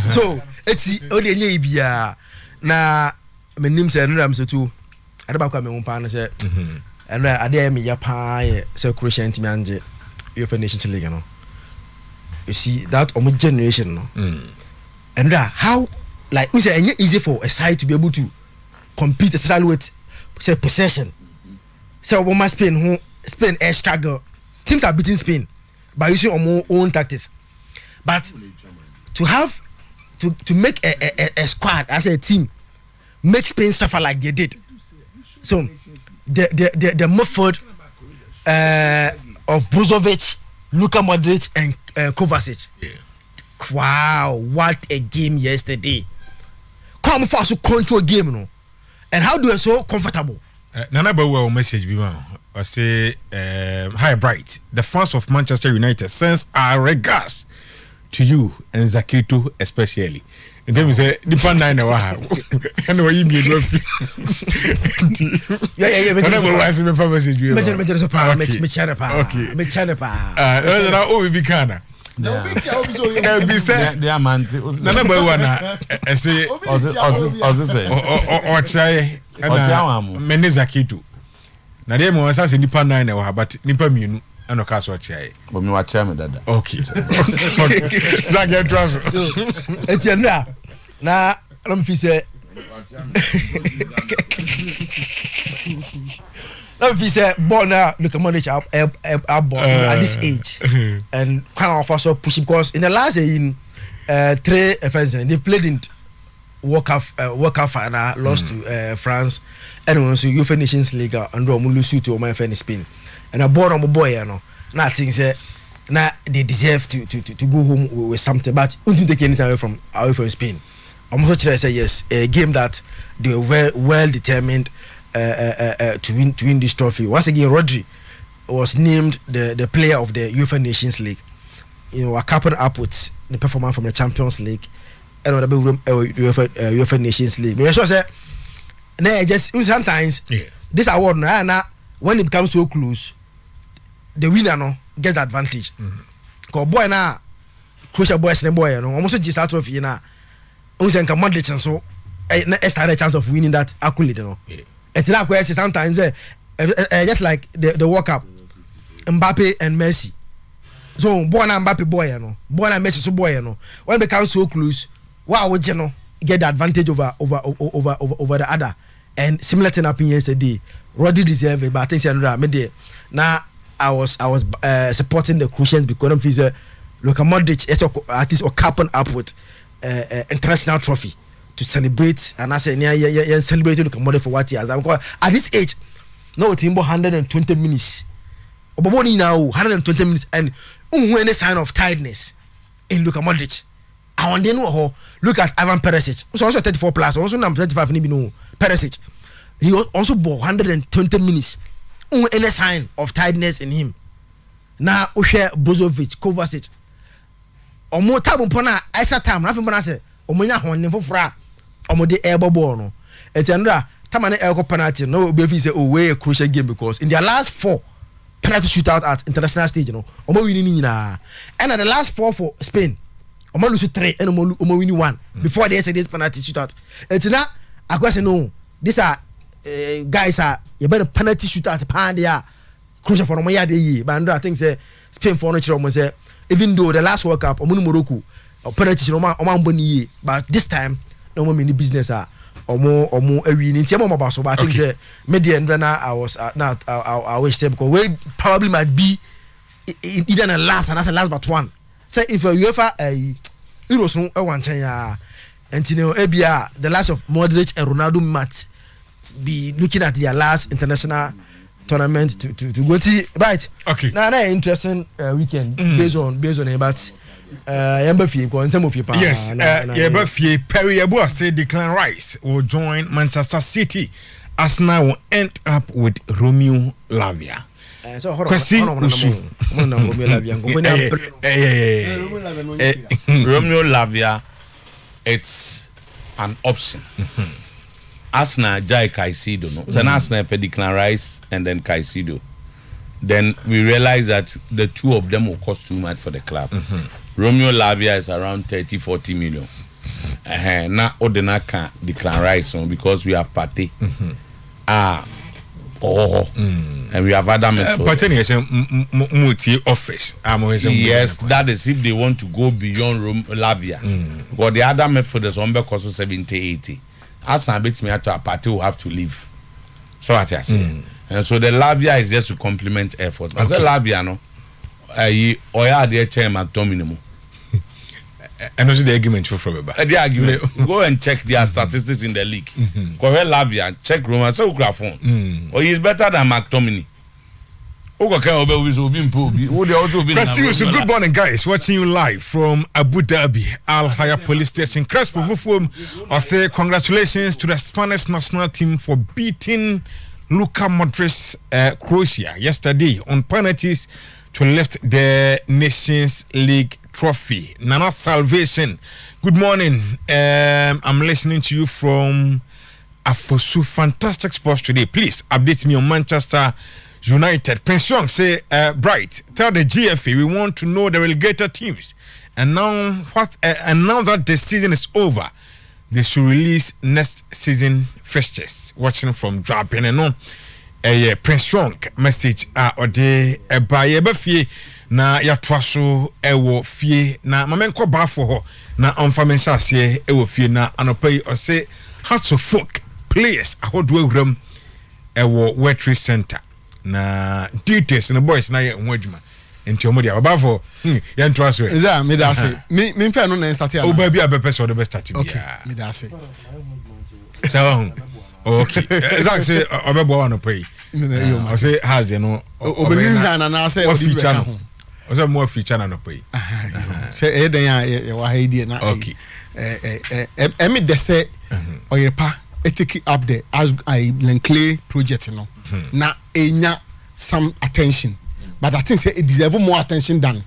So it's only bia na my name say no am so too. I don't come me umpa na say and I dey me ya pa say Croatian team anje UEFA Nations League no. You see that omo generation no. And how like we say it's easy for a side to be able to compete especially with say possession. So when Spain air struggle teams are beating Spain by using own tactics. But to have to make a squad as a team make Spain suffer like they did. So the method of Brozovic, Luka Modric and Kovacic. Yeah. Wow, what a game yesterday. Come fast to control game no. And how do I so comfortable? Nana Bawa message be man. I say hi Bright. The fans of Manchester United sends our regards to you and Zakito especially. And then we say Nipa 9 wa. And we be no free. Yeah. Nana Bawa say me message be. Me chana pa. Oh we be kana. No be say they are man. Nana Bawa na say o chai na me Zakito. Na dem won say Nipa 9 wa but Nipa mienu and ka so chai. But me wa chai me dada. Okay. That get trust. Etienne na lam fi say lam fi say born now look at money up at this age and kind of also push because in the last in 3 offenses they played in World Cup final lost to France and also UEFA Nations League and lose to my friend Spain and I born on my boy you know now I think say now they deserve to go home with something but don't take anything away from Spain. I'm also trying to say yes, a game that they were well determined to win this trophy. Once again, Rodri was named the player of the UEFA Nations League. You know, coupled up with the performance from the Champions League and the UEFA Nations League. But I say, just sometimes this award now when it becomes so close, the winner no gets advantage. Because boy now, crucial boys and boy, almost just out of you now. Unsen can Modric and so a chance of winning that accolade, you know. It's not where sometimes just like the World Cup, Mbappe and Messi. So born Mbappe boy, you know, born Messi so boy, you know. When they come so close, wow, would you know get the advantage over the other? And similar thing happened yesterday. Rodri deserve it, but I think now I was supporting the Croatians because I'm feeling Luka Modric at least or capping up with international trophy to celebrate and I say yeah celebrating Luka Modric for what he has. At this age, no team 120 minutes. Oboboni now 120 minutes and any sign of tiredness in Luka Modric. I want to know look at Ivan Perisic. Also 34 plus, also number 35 no Perisic. He also bought 120 minutes. Any sign of tiredness in him. Now we share Brozovic, Kovacic. Omo time upon extra time nothing but say omonya honen fofra omo de elbow ball no etiandra time na elko penalty no be say oh way a crucial game because in their last 4 penalty shootout at international stage, you know. Omo winning and at the last 4 for Spain, Omo lose 3 and Omo winning 1 before they say this penalty shootout. It's not I question no. These are guys are you better penalty shootout pan they are crucial for Omo year. But I think say Spain for no chiro say even though the last World Cup Omo Morocco penalty Omo boni but this time no more mini business are omo ewi ni ntiamo maba so but I think say media and I was not I wish say because we probably might be either the last and that's the last but one say if UEFA Euros no one ya and you know ebia the last of Modric and Ronaldo might be looking at their last international tournament to go to right okay now interesting weekend based on it but yes, Yebafie Perry Abua said Declan Rice will join Manchester City. Arsenal will end up with Romeo Lavia. So Romeo Lavia, it's an option. Arsenal Jai Caicedo, no? Then Arsenal pay Declan Rice and then Caicedo. Then we realize that the two of them will cost too much for the club. Romeo Lavia is around 30-40 million. Now Odena can't Declan Rice on because we have Partey. And we have other office. Yes, that is if they want to go beyond Lavia. But the other midfielders on cost 70-80. As I bet me to a party will have to leave. So what I say. And so the Lavia is just to complement efforts. But the Lavia no Oya the chairman Tomino. And also the argument from the argument. Go and check their statistics in the league. Go ahead Lavia, check Roma, so Grafon. Or he's better than McTominay. Good morning, guys. Watching you live from Abu Dhabi, Al Hayat Police Station. Crespo Vufum, I say congratulations to the Spanish national team for beating Luka Modric's Croatia yesterday on penalties to lift the Nations League trophy. Nana Salvation. Good morning. I'm listening to you from Afosu. Fantastic sports today. Please update me on Manchester United. Prince Young say, Bright, tell the GFA we want to know the relegated teams. And now now that the season is over, they should release next season fixtures. Watching from Drapen and no Prince Young message or the fie na ya twaso ewo fie na mamenko ba for ho na onfamensa se ewo fie na anopai o say hearts of folk players ahodo awuram ewo Wetry Center na details na boys na ye ho adwuma enti omo dia baba for ya ntwaso is that me da say me mfa no na start ya o ba bia bepe so the best start bia okay me da say so okay exactly obebo wa no pay I say has you know obenu na say what feature no o say more feature na no pay say e den ya wa haidie na okay me de say Oyerepa take up the as I Clay project no na enya some attention but I think say it deserve more attention than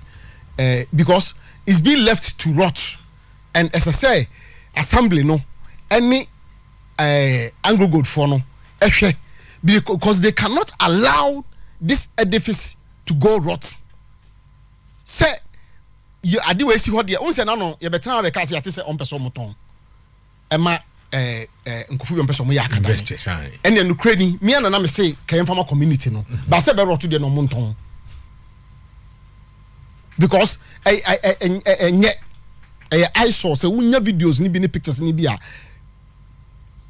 because it's being left to rot and as I say assembly no any Anglo Gold for no because they cannot allow this edifice to go rot. Say you adi we see what they once na no you better have a case you say on person moton ema nkofu bi person mo ya akada and then Ukraine me na me say kayen farmer community no but say be rot de no monton because I saw say unya videos ni bi ni pictures ni bi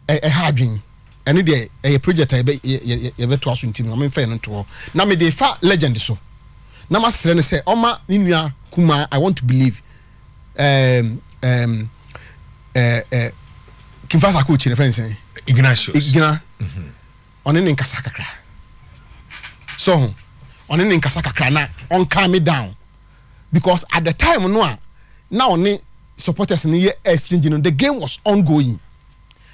a hadwin and a project I be to aso ntim na me fa no to na me dey fa legend so na ma sere ne say oma ni nua kuma I want to believe Kimfasa coach in friends Ignatius on in nkasa kakra so on in nkasa kakra na on calm me down because at the time no now only supporters in here exchanging the game was ongoing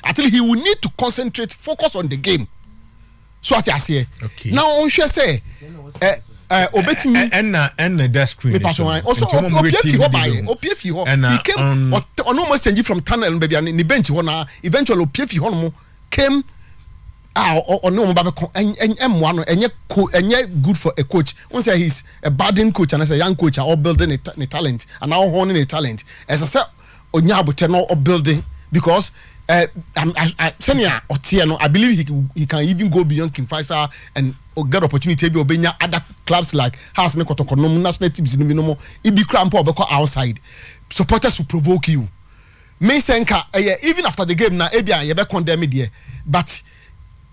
until he will need to concentrate focus on the game so what I say okay now on share say obetimi and the screen me pass on also opiefi ho he came on almost change from tunnel baby and the bench ho na eventually opiefi ho no came or no babeko and M1 and good for a coach. Once he's a budding coach and as a young coach are all building a talent and now honing a talent. As I said, Onyabu or building because Senior or Tiano, I believe he can even go beyond King Faisal and get opportunity to be other clubs like House Nekotokonom, national teams in the minimum. It be cramp or outside. Supporters will provoke you. May Senka, even after the game now, Ebia, you condemn it, but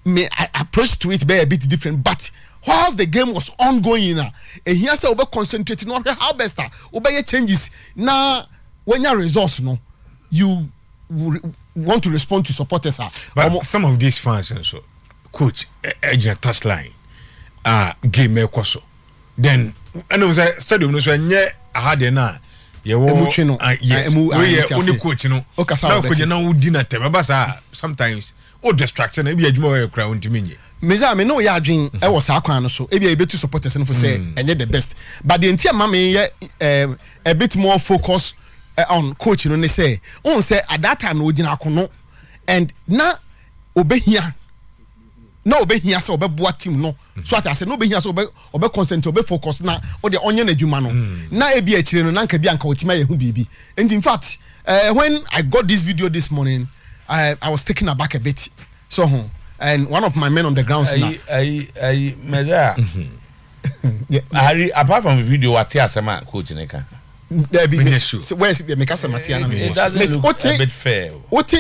me I approach to it be a bit different. But whilst the game was ongoing, and here say we concentrating on how best obey changes. Now, when your results, no, you want to respond to supporters. But some of these fans and so, coach, agent touchline, game me kwaso. Then, and it was a stadium no so nye ahade na. Yes, we only coach no. Now coach na dinner time, but sometimes distraction e be adwuma we kra ontimi. Meza me no ya adwen e wo sa kwan no so e be betu supporters no for say enye the best. But the entire mama a bit more focus on coach no ne say on say at that time no gina akono and na obehia na obehia say obeboa team no so at I say no obehia say obe concentrate obe focus na o de onye na adwuma no na e bi akire no na nka bi anka otima ye hu bibi. And in fact when I got this video this morning I was taken aback a bit. So and one of my men on the ground Meza Harry apart from the video what asema coach neka there be where's the mekasa matia na it doesn't look a bit fair. What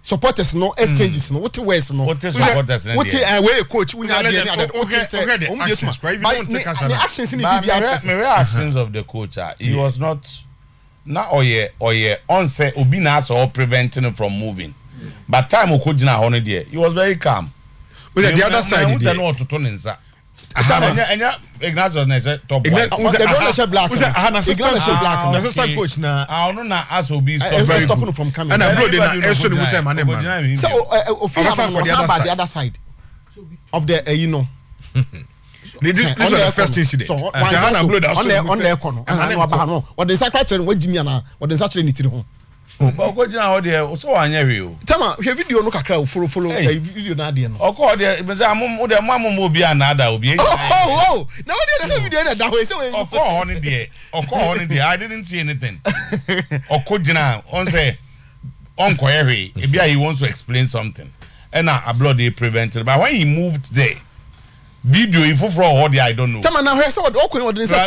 supporters no exchanges no what words no what supporters what we coach we are the actions in the reactions of the coach he was not Oye on say obi na so preventing him from moving. But time okojina hono there he was very calm. But the other side there no to ninsa. Anya Ignatius na say top white. Ignatius black. Ignatius black. Assistant coach na no na as obi stop from coming. And abroad na eso ni say man. So the other side of the you know. This was the first incident. So on the corner and what the secretary what Jimmy na what the secretary ni tiri ho. But okojina ho there so anya we o. Tama hwe video no kakra follow video na de no. Okọ there be say amom de mamom obi anada obi. Oh now there is video that way say okọ there I didn't see anything. Okojina on say on koyehwe e bia he wants to explain something. And now abroad they prevented but when he moved there video info from all the I don't know. Tama na hwe say okọ odin say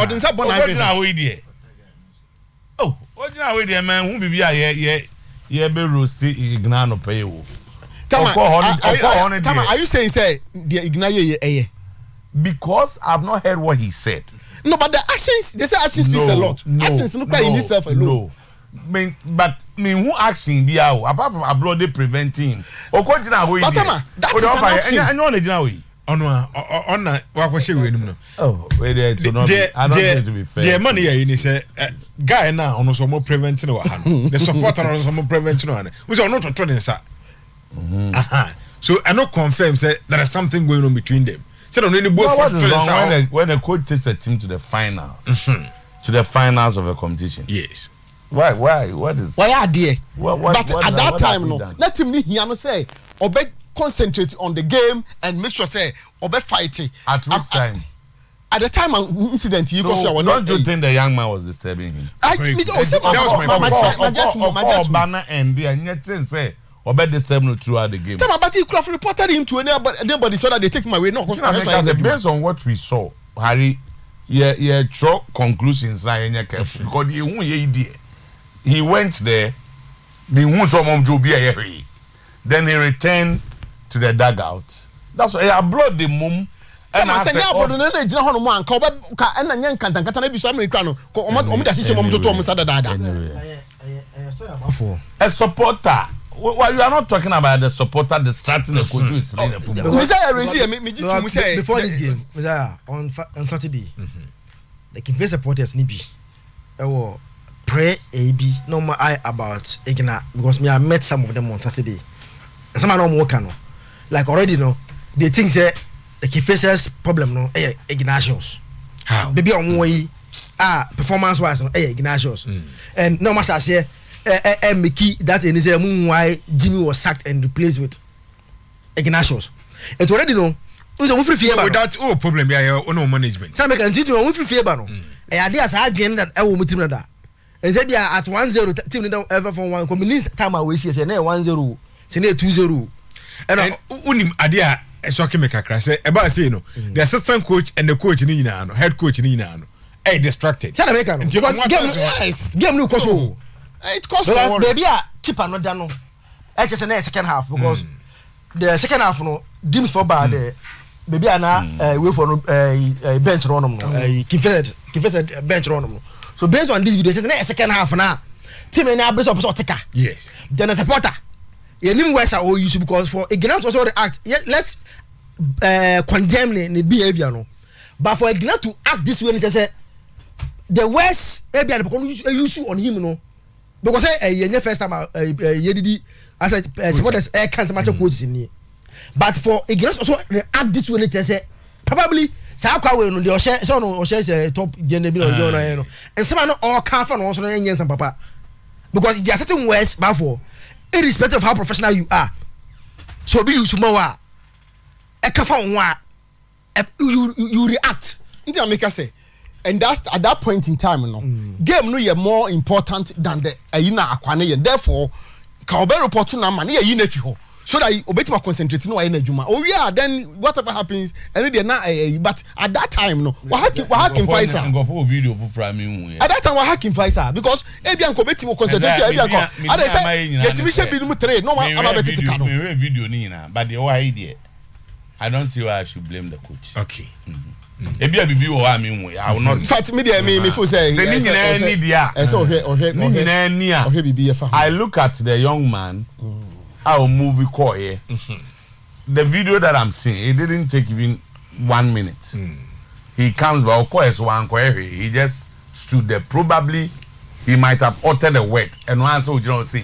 odin say bon idea. Oh, original way there man who be ye be roasty ignano pay wo. Tama are you saying say the ignaye because I've not heard what he said. No, but the actions they say actions speaks a lot. Actions look like in itself alone. But who action be out apart from abroad they preventing him. Okojina way there. Tama that is an action. I know original way. On wa kwese we nim no. Oh, where there to not be I don't think to be fair. The money here ni say guy na ono so mo preventing wa ha. The supporter ono so mo preventing wa. We say ono to den sa. So I no confirm say there is something going on between them. Say no any both when a coach takes a team to the finals. To the finals of a competition. Yes. Why what is why are there? But at that time no. Let him ni here no say obey concentrate on the game and make sure say obe fighting at which time at the time of incident you so don't you think the young man was disturbing him? That was my banner and there yet say obe disturb no throughout the game. Tell but he could have reported him to anybody so that they take my way no based on what we saw Harry yeah draw conclusions na enya careful because he went there the who some of Jobi then he returned to the dugout. That's why I blood the mum. And I said, "Oh, no, no, no, no, man. Come back, and then can't get any so many crano. Come on, that is mom to Thomas Dada." A supporter. Well, you are not talking about the supporter distracting the coach who is playing the football. Before this game, on Saturday, the King supporters nibi. Pray AB no more I about Igna because me I met some of them on Saturday. Some are not working like already no they think say the key faces problem no Ignatius how baby on way performance wise no Ignatius and no matter say Mickey that in his why Jimmy was sacked and replaced with Ignatius. It's already no. Without problem, yeah, no management. Some can teach you free fear. Ideas are again that I will meet him at 1-0 team ever from one communist time I wish 1-0, say 2-0. And unim idea so make a crash about say no. The assistant coach and the coach in head coach in distracted. Game no cost. It costs baby keep another no. I just say second half because the second half no dims for bad baby ana wait for bench run no confessed bench run no. So based on this video say second half now team na base of ticker. Yes. Then a supporter you need words are all use because for Ignat also react. Yes, let's condemn the behavior no. But for Ignat to act this way it say the worst Ebian because use on him no. Because first time yedidi as supporters can't match coaches in here. But for Ignat also react this way it say probably Sakwa no the Oshe so no Oshe top general no and some no all can for no also no some papa because there are certain words but for irrespective of how professional you are so be you sumawa you react nti make us say and that's at that point in time no game no ye more important than the ayina akwane ye therefore ka obe report na man ye na fi ho so that obetima concentrate no ayina adwuma oh yeah then whatever happens and they na but at that time no what hacking Faisal go for video for from me at that time what hacking Faisal because ebian ko betima concentrate ebian ko I say yetimi she bi no trade no aba betiti ka no me video ni na but the why there I don't see why I should blame the coach. Okay. Ebia bibi wo wa me hu I will not. In fact me feel say say ni nyina ni dia. I look at the young man our movie call here. The video that I'm seeing it didn't take even 1 minute. He comes by of course one he just stood there probably he might have uttered a word and one so you know say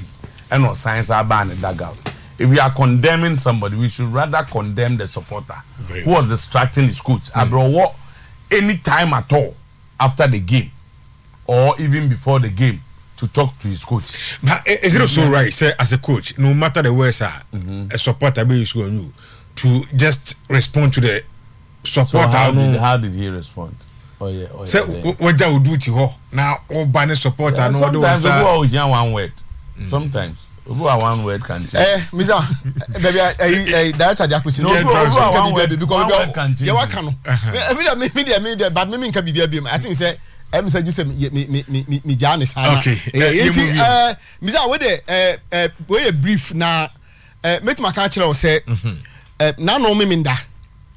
and no science are ban and dug out. If we are condemning somebody, we should rather condemn the supporter who was distracting his coach. Abro, any time at all after the game or even before the game to talk to his coach. But is it also right, say, as a coach, no matter the words are, a supporter be on you to just respond to the supporter? So how did he respond? Say what you do to her now? All banner supporter. Yeah, sometimes we go hear one word. Sometimes. Who are one word country? Misa, baby, director Jacques. No, one word because you are cano. Media, but me can be there. I think say, I'm saying just me Janis. Okay. Misa, where brief now. Met my culture say, now no me minda.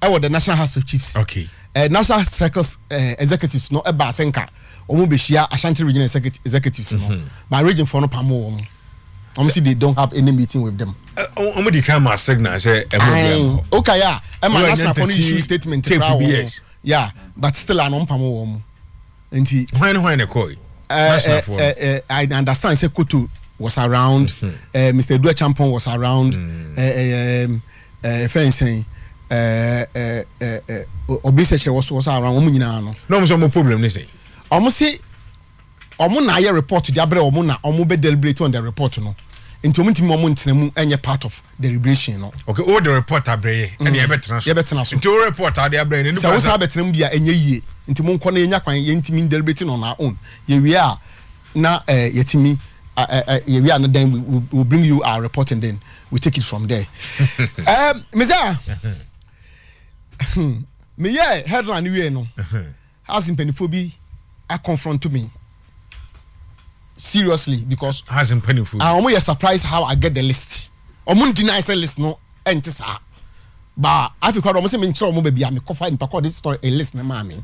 I was the National House of Chiefs. Okay. National Circles executives no eba senka. Omo be share Ashanti regional executives no. My region for no pamo. Obviously, they don't have any meeting with them. Omudi come signal say okay, yeah. I'm a national phone issue statement. Yeah, but still an umpamo. When the call. I understand. Say Kutu was around. Mr. Dua Champon was around. Fencing. Obiseche was around. No, no problem. They say. Almost say. Omo na ye report to Jabre omo na omo be deliberate on the report no nti omo ntimi omo ntenemu enye part of the deliberation no okay all the report abreye and ye betena so nti o report ade abreye ne so sa betenemu bia enye yie nti mo nko na enya kwan ye ntimi deliberate on our own ye wi a na yetimi ye wi a no then we will bring you our report and then we take it from there Meza me ye headline wi no has impenifobi a confront to me seriously because has in painful. I'm almost surprised how I get the list. I'm deny say list no entisa. But I feel almost mean trouble baby I'm coffee in pack this story a list na mami.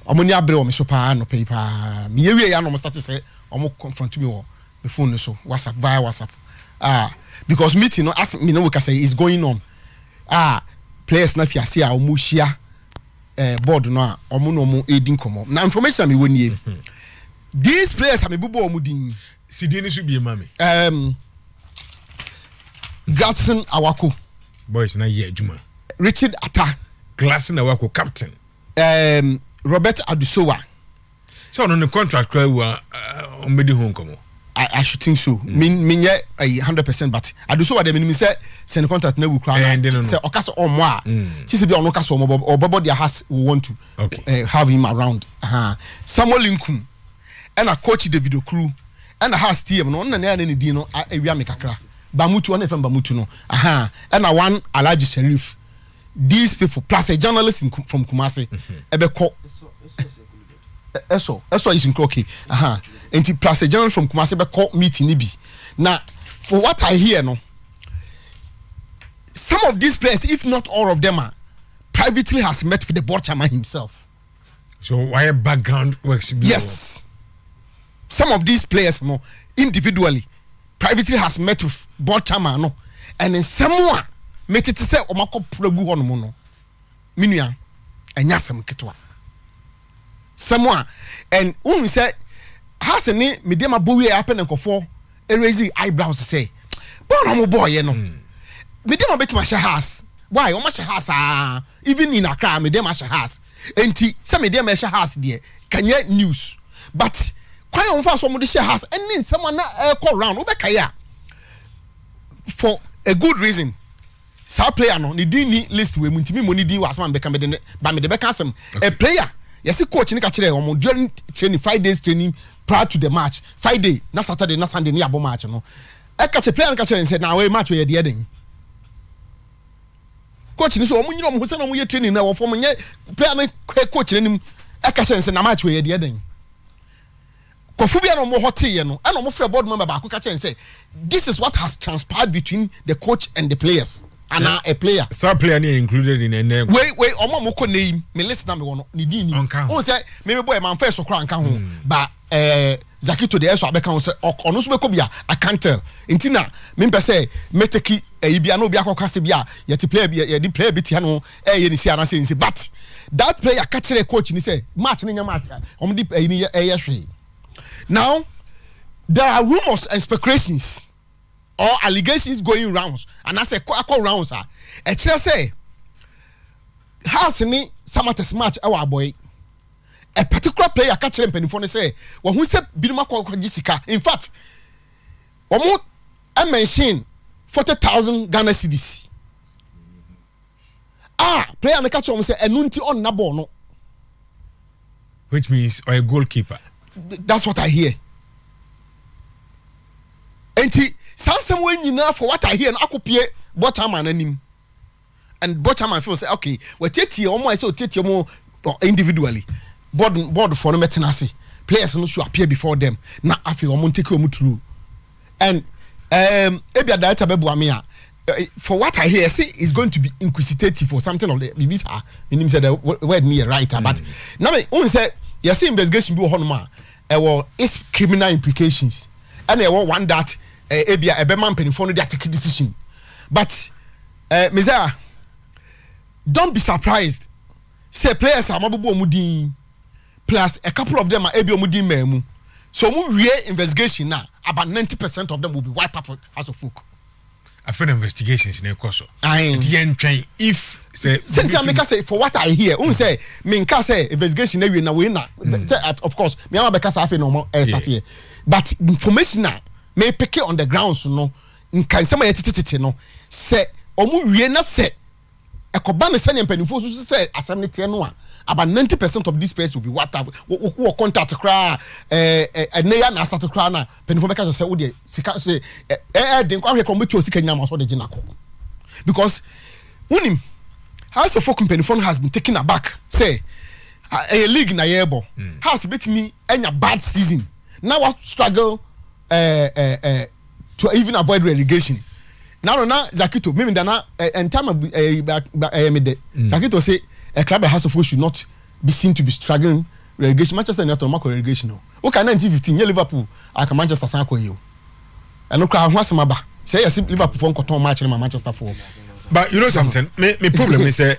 I'm only abre me sopa no paper. Me we ya no start say I'm confront me on the phone so WhatsApp via WhatsApp. Because meeting no ask me no we can say is going on. Players na fiase a omo hia board no a omo no mo edin komo. Na information me woni e. These players have a bubo omudin. Sidini should be a mommy. Gladson Awako. Boys na ye Juma. Richard Atta. Gladson Awako captain. Robert Adusowa. So on the contract cry on medi home come. I I should think so. Me yeah 100%, but I do so what they mean say send contact na we cry. Say okasa on moi. She say be on okasa or bobo their house we want to have him around. Samuel Linkum and a coach the video crew and a house team no na na di no ewia me kakra. Bamutu on FM Bamutu no. And a one Alhaji Sheriff. These people plus a journalist from Kumasi ebeko eso is in Kroki. And plus a journalist from Kumasi ebeko meeting nibi. Now for what I hear no, some of these players, if not all of them, are privately has met with the board chairman himself. So why background works? Yes, some of these players no individually privately has met with board chairman no, and then someone met it to say omako pragu hono no minua enya sem ketwa someone and who say has any media bowie happen nkofo raising eyebrows say bon mo boy no media bet ma house why o ma house even in Accra media ma house enti say media ma house there kanye news but kwai on fa so mo de house any someone na call round obeka ya for a good reason. Sa player no ni din ni list we muntimi mo ni din was man beka me de ba me de beka asem a player yes coach ni ka kire o mo during training Fridays training prior to the match Friday na Saturday na Sunday ni abo match no e ka che player ni ka kire say na we match we de den coach ni so o mo nyiro mo se na mo ye training na wo fo mo nye player ni coach ni e ka kire say na match we de den kofu bia no mo hote ye no and mo free board member ba ko ka kire say this is what has transpired between the coach and the players. And a player. Some player ni included in a name. Wait, omo mo ko name. Me listen na me wono ni din ni. O say me boy man first so kra nka ho. Ba Zakito de eso abeka ho say ono so be ko bia I can't tell. Intina me mpe say meteki bia no bia akwa se bia ye ti player bia ye di player bi ti ha no ye ni si ana se but that player catch the coach ni say match ni nya match. Omo di ni ye hwe. Now there are rumors and speculations or allegations going rounds and I say call rounds a chere say has ni samates match our boy a particular player catch them penifone say wo hu say binuma kwa jisika in fact omo mention 40,000 Ghana cedis player na catch omo say enunti on na ball no which means or a goalkeeper. That's what I hear. Enti Sansem when you know for what I hear and akopie Bochaman anim. And Bochaman feels say okay, we tete omo say tete omo individually. Board for no metenase. Players no should appear before them. Na afi omo take omo through. And ebia director bebu amia for what I hear say is going to be inquisitive or something of the bibisa. Meaning say the word me a writer but now me who say you see investigation be ho no ma is criminal implications. And I want one that ebia ebeman penifo no dey take decision but Messiah don't be surprised say players are mabobo omudin plus a couple of them are ebi omudin memu so mu wie investigation now about 90% of them will be wiped out as a folk. I find investigations in a course if say for what I hear say me nka say investigation na we na we na say of course me am abeka say afi no start here but information na me pick on the ground so no nka nsema yetititi no say omu wie na say ekoba ne sanya mpanifo so say assembly tie no about 90% of this place will be wiped out wo contact kra neya na start kra na mpanifo beka say wo de sika say den kwa hwe ko metu sika nyama so de gina ko because unim house of folk mpanifo has been taken aback say a league na yebo house bit me enya bad season now what struggle to even avoid relegation. Now Zakito, maybe dana and time Zakito say a club that has of should not be seen to be struggling relegation. Manchester United mark relegation. Okay, 1915 year Liverpool, I can Manchester Sanko you. And look how Maba say yes Liverpool for cotton match in Manchester for. But you know something, my problem is a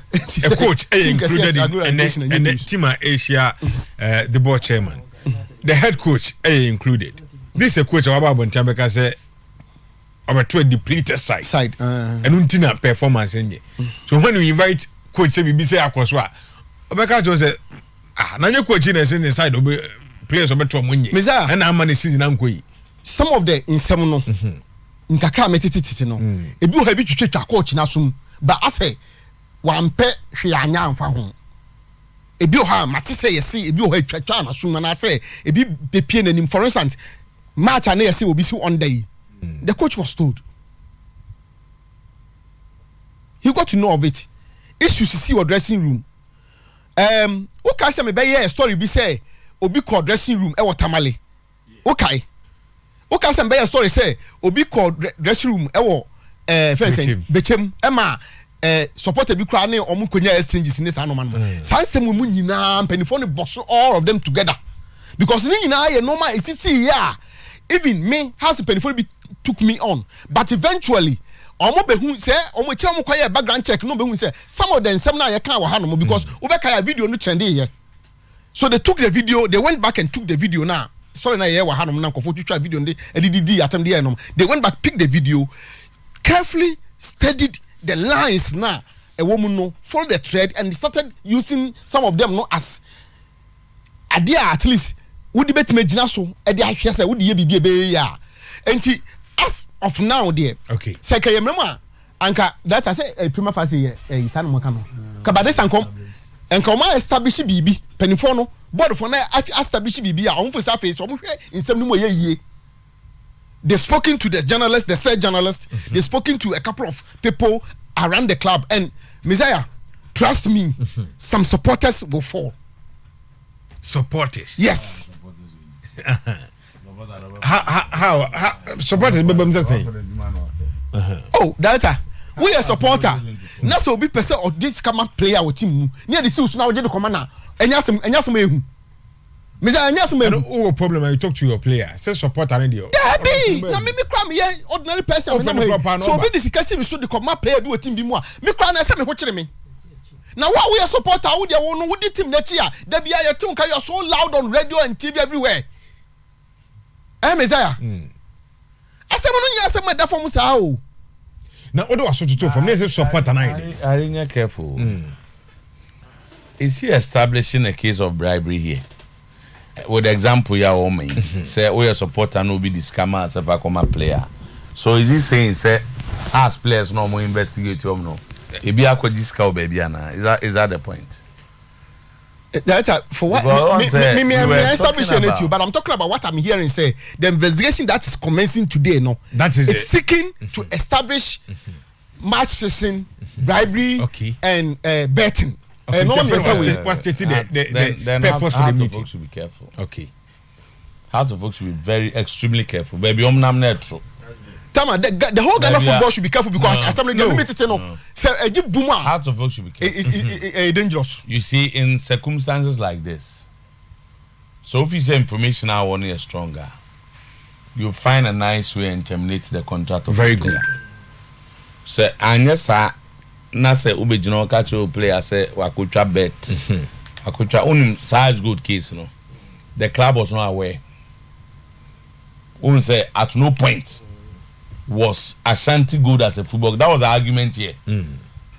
coach included in the team Asia, the board chairman, the head coach included. This is a coach of Abba Bontambeka say about to a depleted side and untina performance in so when we invite coach say we say Akoswa Obeka just say na your coach in the side of players over to money and how many season am some of the nsɛm no nkakra metititi no ebi ho ebi twetwa coach na so but ase wampɛ hwe anya amfa ho ebi ho mate say yesi ebi ho twetwa na so na say ebi bepie nanim. For instance, match na yesi obi si on day the coach was told, he got to know of it. Issues to see your dressing room. Okay, say me be a story be say obi call dressing room e watamale. Okay say me be a story say obi call dressing room e wo fencing bechem e ma support bi kra ne omu konya exchanges ni sa no man. Sansem mu nyina mpanifo ne boss all of them together. Because ni nyina ye normal isisi ya. Even me has mpanifo bi took me on, but eventually omo behu say omo kire omo kwaye background check no behu say some of them na ye kan wa ha no because ubeka video no trend here. So they took the video, they went back and took the video now. Sorry na ye wa ha no na nkofo twitwa video ndi edidi atem dey no. They went back, picked the video, carefully studied the lines now. A woman no follow the thread and started using some of them no as idea at least would bet me jina so e dey ahwe say would ye bibie be ya. Enti as of now there. Okay. Say kay remember anka that I say prima facie isan mo kano. Ka ba this ankom enka o ma establish bibi penifo no board for na establish bibi a on for surface o mo hwe insem no mo ye. They've spoken to the journalists, the said journalists, they've spoken to a couple of people around the club, and Messiah, trust me, some supporters will fall. Supporters? Yes. How supporters? Oh, Delta, we are supporter. Now so be person of this command player or team. Near the seals now, the commander, and yasum. Messiah, no problem. I talk to your player. Say support around you. Yeah, be. Now me cry me ordinary person. So be discussing so the command player do a team be more. Me cry na say me watch me. Now what we are supporter, who they want who the team next year? They be your team because you are so loud on radio and TV everywhere. Messiah. I say no nya say me da for musa o. Now what do I to from there say support and I didn't careful. Is he establishing a case of bribery here? With the example ya o me say we are supporter no be the scammer as a common player. So is he saying say as players no more investigate you no? E be akọ discount baby ana. Is that the point? That's for what me establishing it you, but I'm talking about what I'm hearing say the investigation that is commencing today no. That is it's seeking to establish match fixing, bribery and betting. Okay, what's the purpose for the meeting? Folks should be careful. Okay. Hearts of folks should be very extremely careful. Baby, netro. Tama, the whole Ghana football should be careful because as somebody say hearts of folks should be careful. It's dangerous. You see, in circumstances like this, so if you say information I want is stronger, you find a nice way and terminate the contract of very good. So anyesa na say ube jino catch your player say wakutwa bet wakutwa onim size good case no the club was not aware say at no point was Ashanti good as a football. That was the argument here.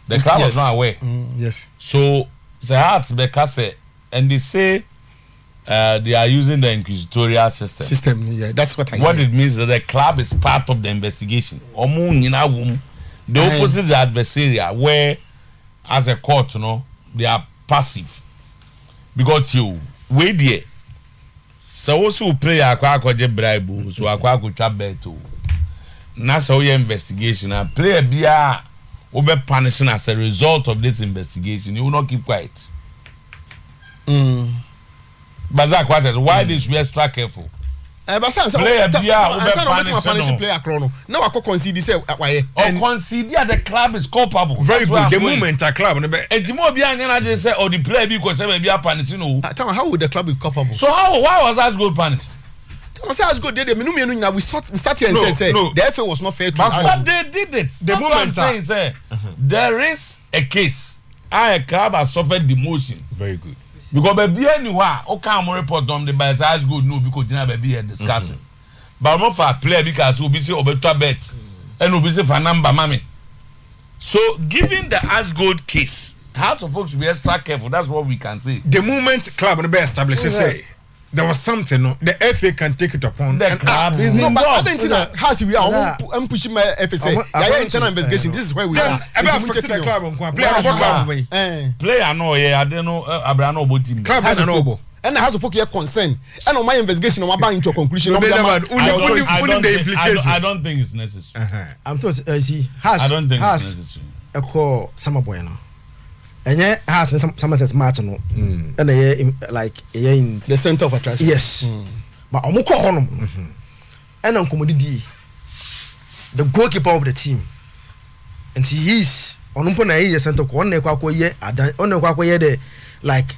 The club was not aware. Yes. So the Hearts say and they say they are using the inquisitorial system. Yeah, that's what I hear. What it means that the club is part of the investigation. The opposite the adversarial, where as a court, you know, they are passive. Because you wait there. So also play a quack bribe, so a quack with a beto. That's how your investigation and play a beer over punishing as a result of this investigation. You will not keep quiet. But that's why they should be extra careful. But player player chrono. Now I concede say why. Concede the club is culpable. Very good. The moment a club and Timo Bian say or the player because be a punishing. How would the club be culpable? So why was that good punished? As good did we sat here and said the FA was not fair to but they did it. The moment I'm saying there is a case. A club has suffered demotion. Very good. Because baby anywhere, okay, more report on the by as good no because you know baby a discussion. But not for player because we be say obetra bet and we be say for number mommy. So given the as good case, House of folks should be extra careful. That's what we can say. The moment club no be established say there was something. No, the FA can take it upon. The club is no, but I involved. don't think that has we are pushing my FSA. Yeah, internal investigation. This is where we are. Yes, about the club on Player no, yeah, I don't know. Abrano about team. Club has an obo. And the House of Folk here concern. And on my investigation, I'm about into a conclusion. I don't think it's necessary. I'm told see has I don't think it's necessary. A call summer boy no. And yeah, has some says match no. And they like in the center of attraction. Yes. But I'm call honum. And on commodity the goalkeeper of the team. And he is on upon a center corner kwa ye on kwa ye the like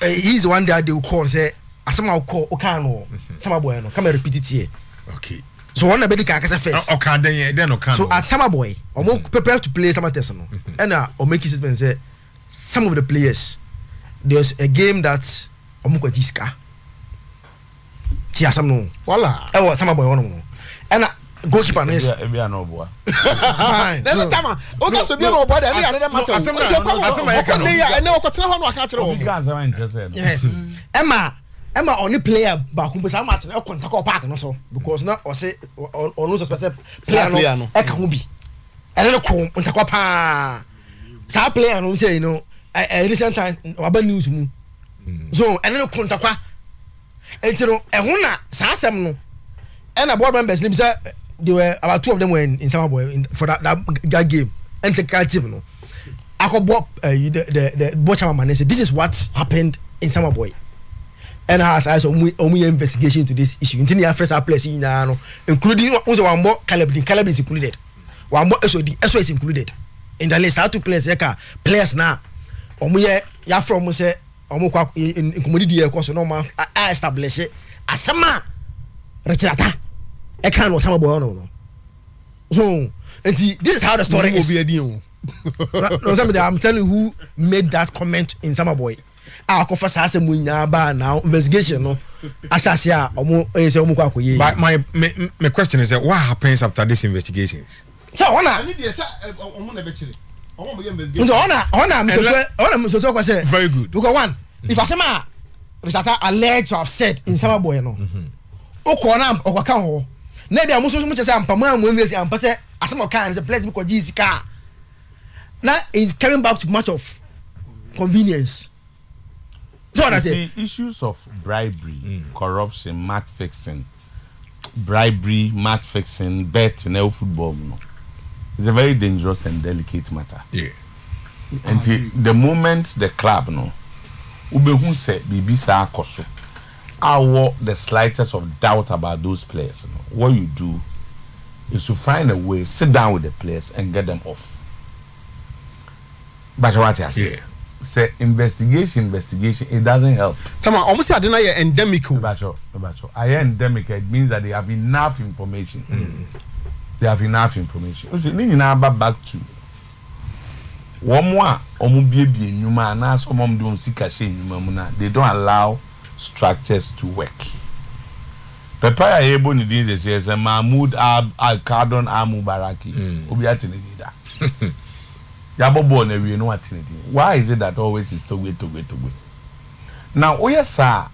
he's the one that they will call say asama call okano sama boy no come repeat it here. Okay. So one be the kakasa first. Okay, then okay. So at Summer Boy, or prepare to play Summer Test, and or make his statement say some of the players there's a game that Omuko Jiska. Tia some no. Voila. I was Summer Boy one. And goalkeeper no is. No boy. Fine. There's a time. Okay, so be no boy. Any other matter. Yes. Emma only player back who some match na contact park no so because na o say on no specific player no e ka ho bi ene no ko contact pa sa player no say you know recent time waba news mu so ene no contact enti no e ho na sa asem no and board members lim say they were about 2 of them were in Summer Boy for that game and the team no akobo the bochama man say this is what happened in Summer Boy. And has only investigation to this issue. Until the first place in including also one more Caleb is included. One more SOD is included. In the list, how to players now. Ya from say in commodity course no man I establish it. Asama Richata. I can't know Summer Boy no. So and this is how the story is. No, I'm telling you who made that comment in Summer Boy. Our confess now investigation no asasia but my question is that what happens after these investigations? So very good because one if asema Richata alleged to have said in Summer Boy no okona okwaka ho na bia muso mu chese ampa mu invest ampa se asema kan is place because GCK now is coming back to much of convenience. So you see, issues of bribery, corruption, match fixing, bet in el football, it's a very dangerous and delicate matter. Yeah. And the moment the club, Ubehun said, Bibisa Koso, I the slightest of doubt about those players. What you do is to find a way, sit down with the players and get them off. But what I say? Yeah. Say investigation, it doesn't help. Tama, almost I deny endemic. I endemic, it means that they have enough information. They have enough information. You see, now back to one more, they don't allow structures to work. Pepaya able to do this is a Mahmoud Al-Qadon Al-Mubaraki. Why is it that always is Togwe? Now, yes, sir,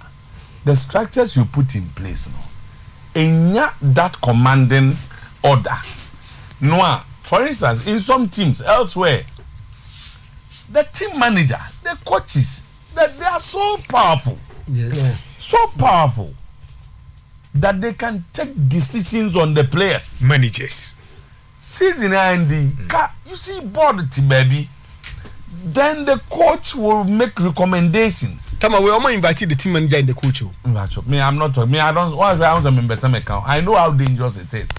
the structures you put in place, that commanding order. No, for instance, in some teams elsewhere, the team manager, the coaches, they are so powerful. Yes. So powerful that they can take decisions on the players. Managers. Season ending, you see board baby. Then the coach will make recommendations. Come on, we almost invited the team manager and the coach. Me, I'm not talking. Me, I don't. Why I don't remember some account. I know how dangerous it is.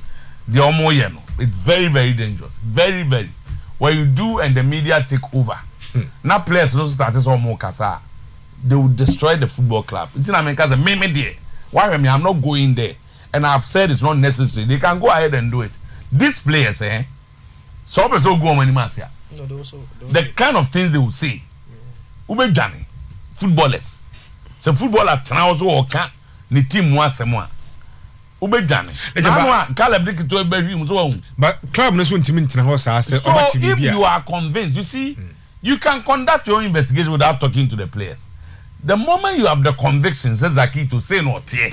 The Omoyeno, it's very, very dangerous. Very, very. What you do and the media take over. Now players don't start this Omo Kasa. They will destroy the football club. It's in America. Say, me there. Why me? I'm not going there. And I've said it's not necessary. They can go ahead and do it. These players, some people go on Masia. The kind of things they will say. Ube Johnny, footballers. Some footballer also or can't the team once a month. Ube Johnny. But club no so intimate in house. So if you are convinced, you see, you can conduct your investigation without talking to the players. The moment you have the conviction, says Zakito, say no tear.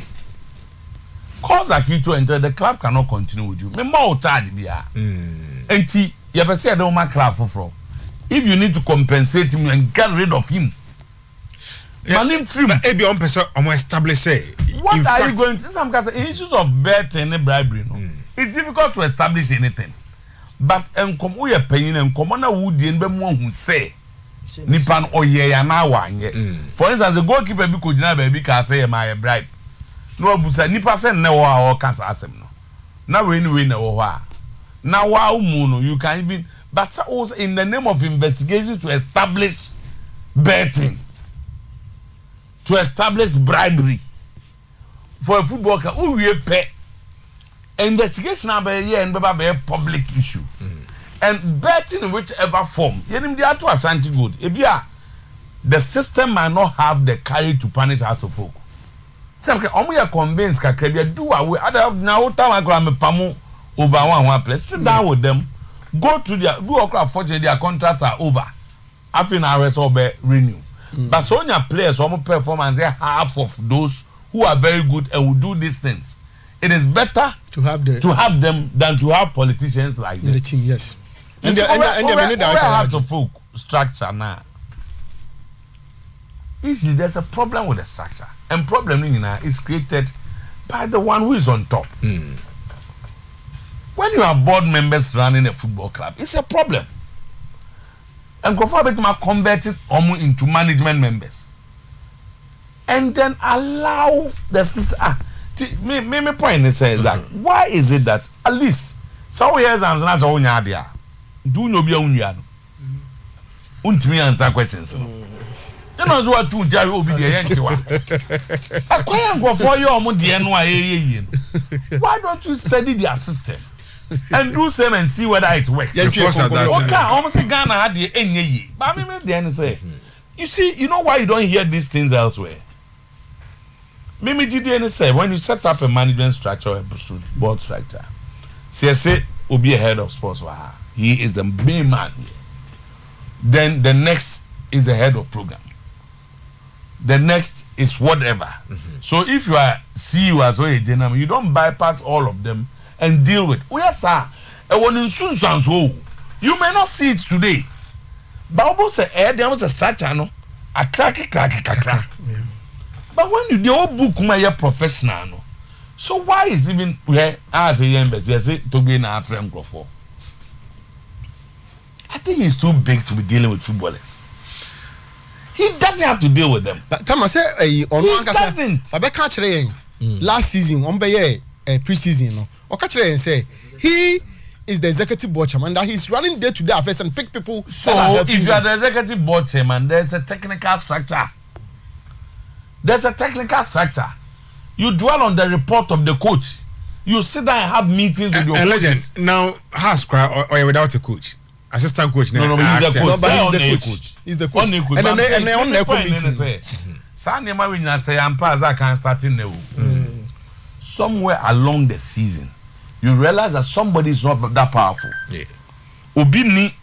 Cause Zakito enter, the club cannot continue with you. Me more charge biya. Enti, you ever say I don't want club for. If you need to compensate him and get rid of him, Malim free. Ebi on person on establish What are you going to? Some guys say issues of betting and bribery. No, it's difficult to establish anything. But enkom we paying enkom na woody and be mo hu say nipan oye ya na wanye. For instance, the goalkeeper bi ko gina baby ka say my bribe. No abusa nipa say na wo a o kasa asem no. Na we anyway na wo ho a. Na wa umu no you can even but also in the name of investigation to establish betting, to establish bribery for a football club, who we pay investigation about here and a public issue, and betting in whichever form. The system might not have the courage to punish us of folk. We are convinced that they do away. Now, time I pamu over one place. Sit down with them. Go to their fortunately their contracts are over. After arrest or renew. But so your players performance half of those who are very good and will do these things. It is better to have them than to have politicians like this. The team, yes. And the folk structure now. Easy, there's a problem with the structure. And problem is created by the one who is on top. When you have board members running a football club, it's a problem. And Kofa converted into management members. And then allow the system. My point is that why is it that at least some years I'm not so there. Do no be unyano. Untimi answer questions. You know what to Jerry will be the Yantiwa. Acquire go for your why don't you study their system? And do same and see whether it works. Okay, almost Ghana had the NAE. But I mean, say, you see, you know why you don't hear these things elsewhere? Mimi GDN say when you set up a management structure, a board structure, CSA will be a head of sports. He is the main man here. Then the next is the head of program. The next is whatever. So if you are CEO as well, you don't bypass all of them and deal with. Yes, sir. You may not see it today. Bible say, there was a structure, no? A cracky. But when you the whole book, my professional, no? So why is even where as a young person to be in our friend for? I think he's too big to be dealing with footballers. He doesn't have to deal with them. But Tama say, he doesn't. But catch last season, pre-season, no? Or catch and say he is the executive board chairman that he's running day-to-day affairs and pick people. So if you are the executive board chairman, there's a technical structure. You dwell on the report of the coach. You sit down and have meetings with your coaches. Now, has cry or without a coach, assistant coach. No, he's the coach. But he's the coach. He's the coach. And then on the committee. Sunday, my say, I'm past. I can start in the somewhere along the season, you realize that somebody is not that powerful. Yeah. Obini,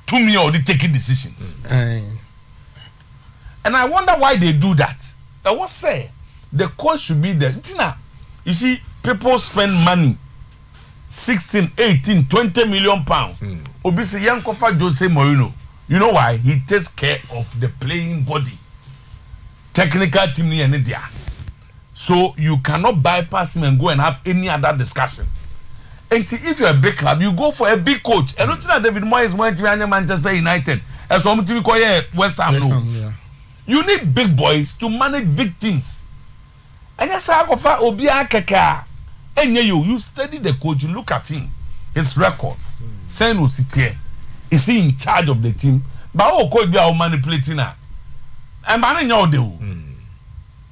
to me or they taking decisions. And I wonder why they do that. I was say the coach should be there. You see, people spend money 16, 18, 20 million pounds. Obisi Yankofa Jose Mourinho. You know why? He takes care of the playing body. Technical team in India. So you cannot bypass him and go and have any other discussion. And if you're a big club, you go for a big coach. And not that David Moyes went to Manchester United. As some TV call West Ham. Yeah. You need big boys to manage big teams. And yes, I go for Obia Keka. And you study the coach, you look at him, his records. Say no sit here. Is he in charge of the team? But coach be our manipulating now. And man know do.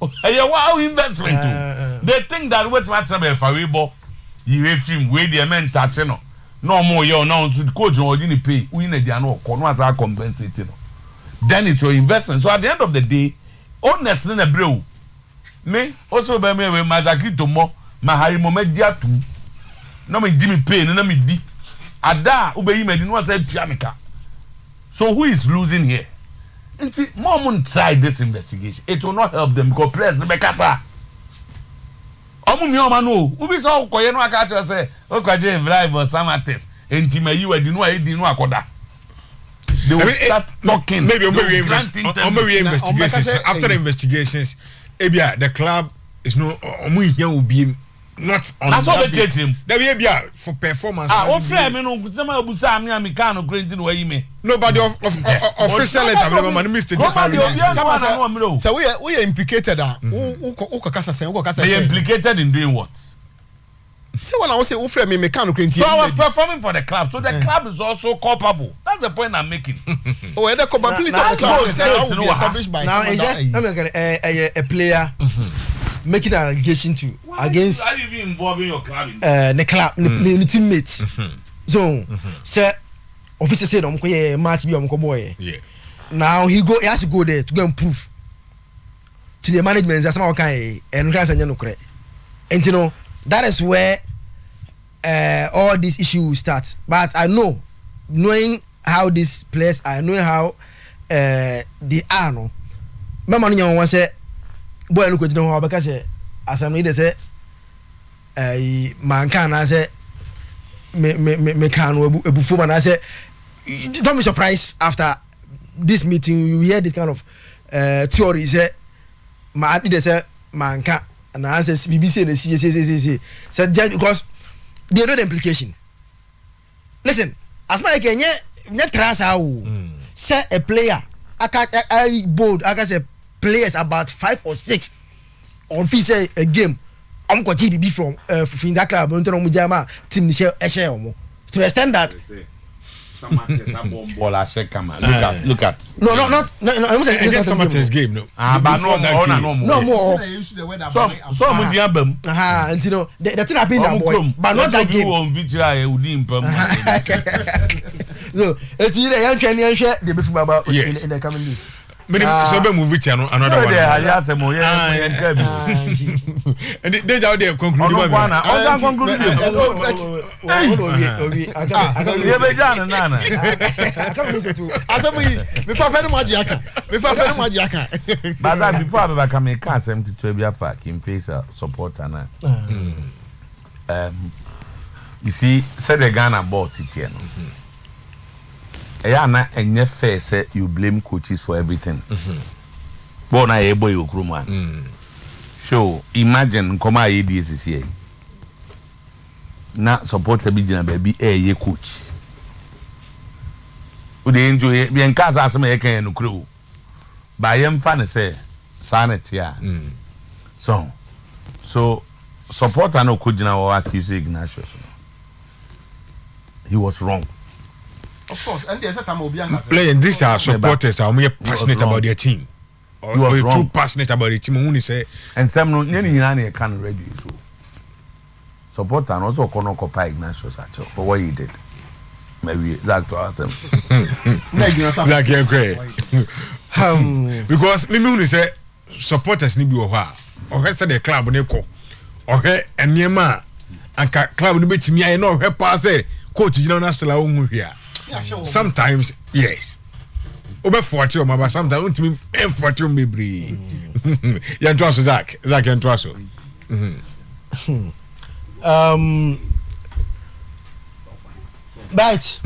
Wow investment. They think that what matter be Faribo, you have him where the men touch no more you now to the coach or didn't pay. We need the no as are compensating. Then it's your investment. So at the end of the day, honestly, na bro. Me also be me with Mazaki to more. Mahari Momedia too. No me Jimmy pay, no me di. Ada ube me di no say Jamaica. So who is losing here? Mom try this investigation. It will not help them because press the Bekasa. Omumi no. Ubi so koye no aka tell say okwaje bribe or some test. Enti me you edi no akoda. They will start talking. Maybe on investigations. After the investigations, the club is no will be not on. That's what they teach him. There will be for performance. Me no kusema obusa me amika no credit no yi. Nobody official letter never man mistake just so we are implicated They implicated in doing what? See when I say me can credit. So I was performing for the club. So the club is also culpable. That's the point I'm making. Oh, the culpability of the club is established by now it's just a player making an allegation to against are you even involving your club in the club the teammates. So say officer said match be boy. Yeah. Now he has to go there to go and prove to the management that somehow can and and you know that is where all these issues start. But I know, knowing how these players are, knowing how they are, no. My man once said, "Boy, look at how because as I'm reading say, man can I say, me can before man I say, don't be surprised after this meeting you hear this kind of theory say, man they say man can." And I answer BBC and say just because they know the implication. Listen, as my can yet trust how say a player I bold I can say players about 5 or 6 on fee say a game I'm going to be from that club team to the extent that look at. No, not just Samate's game. No, but no more. So Mundiabem. And you know the thing happened that boy, but not that game. So it's either young Kenyan share the before about in the coming days. Many so movie channel another one. And they out there conclude but before I come in can't say to be a fact in face supporter now. You see, said the Ghana boss city. Na enye fair say you blame coaches for everything. But na e boy okruma. So imagine come a DCC. Na supporter bi gina baby ye coach. We dey enjoy bi en kasa asem e kan no kro. Ba yem fa ne say sanity ya. So supporter no coach na wa accuse Ignatius. He was wrong. Of course, and there's a time playing these are supporters are more passionate about their team. Or too passionate about the team. Only say and some no any can radio so supporter and also can occupy Ignatius for what he did. Maybe that to ask them. Because me only say supporters ni bi o ha or say the club ne ko or enema anka club no betimi aye no hwe pa say coach gina national ohun hia. Sometimes, yes. Over 40 or maybe sometimes don't mean 40 maybe. You trust Zach? Zach, you trust so. But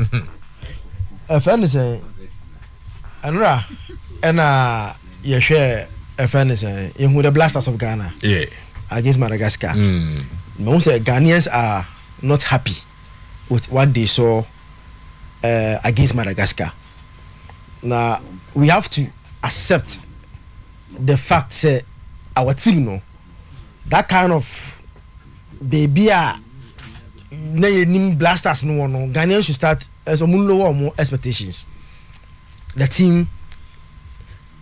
a friend is saying, and you share a friend is saying, you the Blasters of Ghana, yeah, against Madagascar. Most Ghanaians are not happy with what they saw. Against Madagascar. Now we have to accept the fact that our team no that kind of baby blasters no Ghanaians should start as a lower more expectations. The team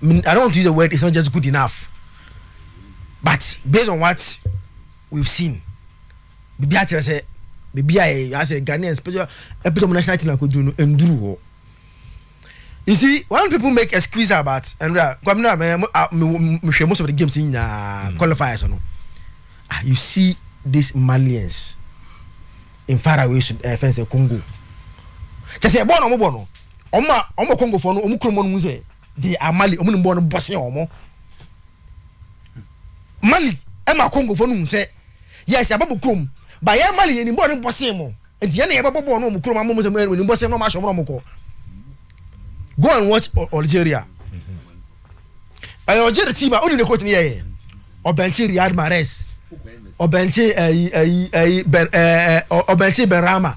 I don't want to use the word it's not just good enough. But based on what we've seen, baby actually say maybe I say Ghanaian special episode national team could do enduro. You see, when people make excuse about and most of the games in qualifiers, you see these Malians in faraway fence Congo. Just say bono Oma Congo for no Omukromo Muse. they are Mali omu nimbo no bossing omo Mali e ma Congo for no say yes ababu krom ba ye Mali ni nimbo no bossing mo enti ye na ye babo no mu krom amu se mo nimbo bossing no ma shomo mo ko go and watch Algeria Algeria team only the coach ni ye Obenchi Riyad Mahrez Obenchi Obenchi Benrahma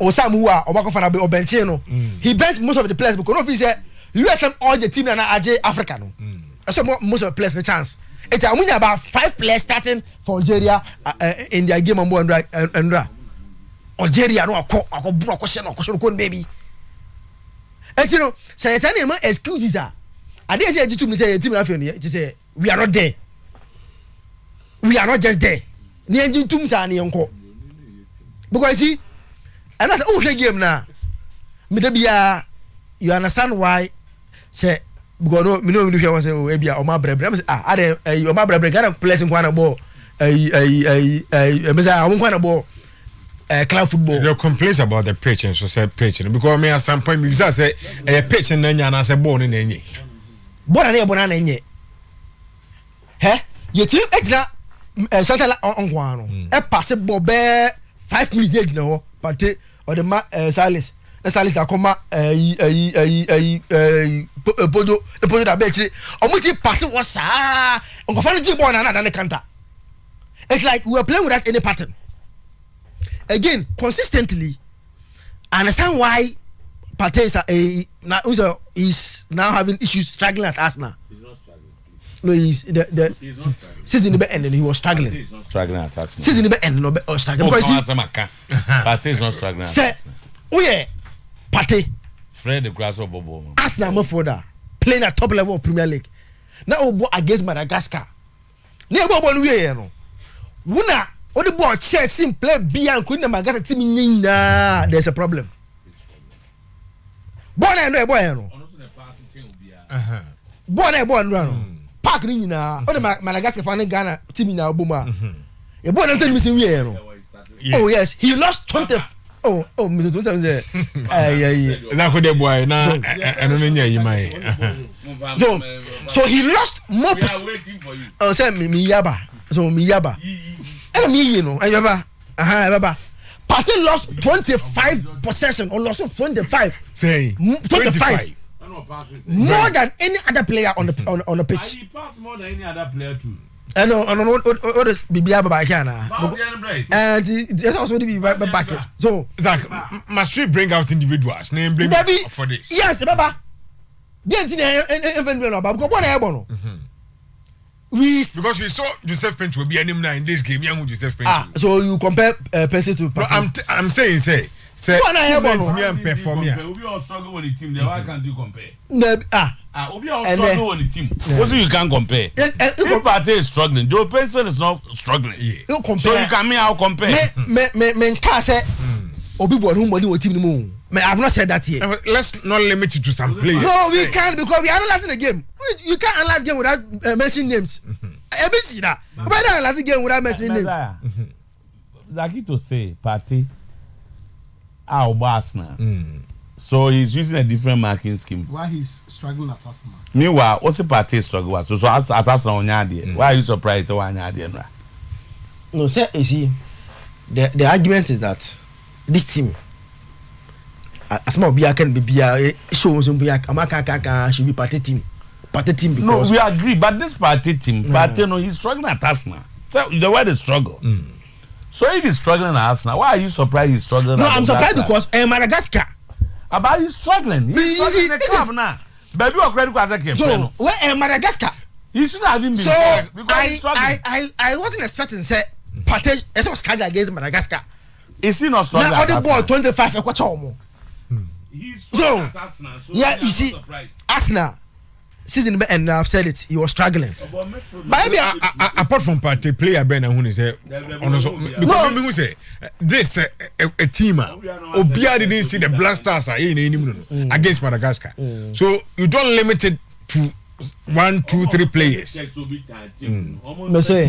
Osamuwa Obakofana be Obenchi no he bench most of the players because no fit say USM all the team na aje Africa no so most of the players the chance it's about 5 players starting for Algeria in their game on board and Algeria no akọ no baby and you know say tell me excuses are I didn't say to me say team na fe no say we are not there we are not just there ni engine tum sa ni enko because see and I say oh game na me dey bia you understand why say because no me no hear one say oh bia o ma brebre say ah ade o ma brebre kana players in kwana ball me say I won kwana ball club football there complaints about the pitch and so said pitch because me at some point me say pitch na nya na say ball ni na enye ball na enye he ye team ejina central on kwano e pass ball be 5 minutes ejina ho pate or the Salis da koma podo da be chire omuti pass was sa on go ji ball na the counter it's like we are playing without any pattern again consistently. I understand why Partey is now having issues struggling at Arsenal. He's not struggling. No, he's the He's not struggling. season the end and he was struggling. Partey is not struggling at Arsenal. Season the end no struggling because Partey is not struggling at Arsenal. Oh yeah, Partey. Fred the grass of Bobo. Arsenal Mofoda playing at top level of Premier League. Now against Madagascar. Near Bobo we no. Wuna what the ball Chelsea play beyond couldn't Madagascar team there's a problem. Boy no boy no. Boy no. Park ni na o de Madagascar fan Ghana team na oboma. E boy no tell me say we no. Oh yes, he lost 20. Oh, me to say That could boy na eno nya yi mai. So he lost more. We are waiting for you. Oh, say me yaba. So me yaba. And me you know, baba. Baba. Partey lost 25 possession or lost 25. Say 25. More than any other player on the pitch. And he passed more than any other player too. I know what is Bibia Baba Kana. And it's also the back. So Zach must we bring out individuals name blame for this. Yes, Baba. Because we saw Joseph Pinch will be an in this game, young Joseph Pinch. So you compare Percy to no, I'm saying say me and perform here. Obi all struggle with the team. Why can't you compare? Obi all And struggle with the team. Also you can't compare. If Partey is struggling, Joe Benson is not struggling. You compare. So you can me how compare. Me can't say Obi boy who money with team mo. I've not said that here. Let's not limit it to some players. No, we can't because we are analyzing the game. You can't analyze game without mentioning names. I see that. But I analyze the game without mentioning names. Like to say, Partey, our boss now. So he's using a different marking scheme. Why he's struggling at Arsenal? Meanwhile, what's the Partey struggle? So at Arsenal, why are you surprised? Why are No, sir. You see, the argument is that this team. As much as can be show some Amaka should be Partey team because no, we agree, but this Partey team, Partey, no, he's struggling at Arsenal. So the way they struggle. So if he's struggling at Arsenal, why are you surprised he's struggling? No, I'm surprised because Madagascar. About he's struggling. He's struggling in the club now. Baby, what credit card I So where Madagascar? He should have been. So I wasn't expecting say Partey was struggling against Madagascar. Is he not struggling? Now other ball 25 He's so at Arsenal, so yeah, you see, Arsenal season and I've said it, he was struggling. But apart from Partey, player Ben and who say because we say this a team. Obia didn't see the Black Stars against Madagascar, so you don't limit it to 1, 2, 3 players. Me say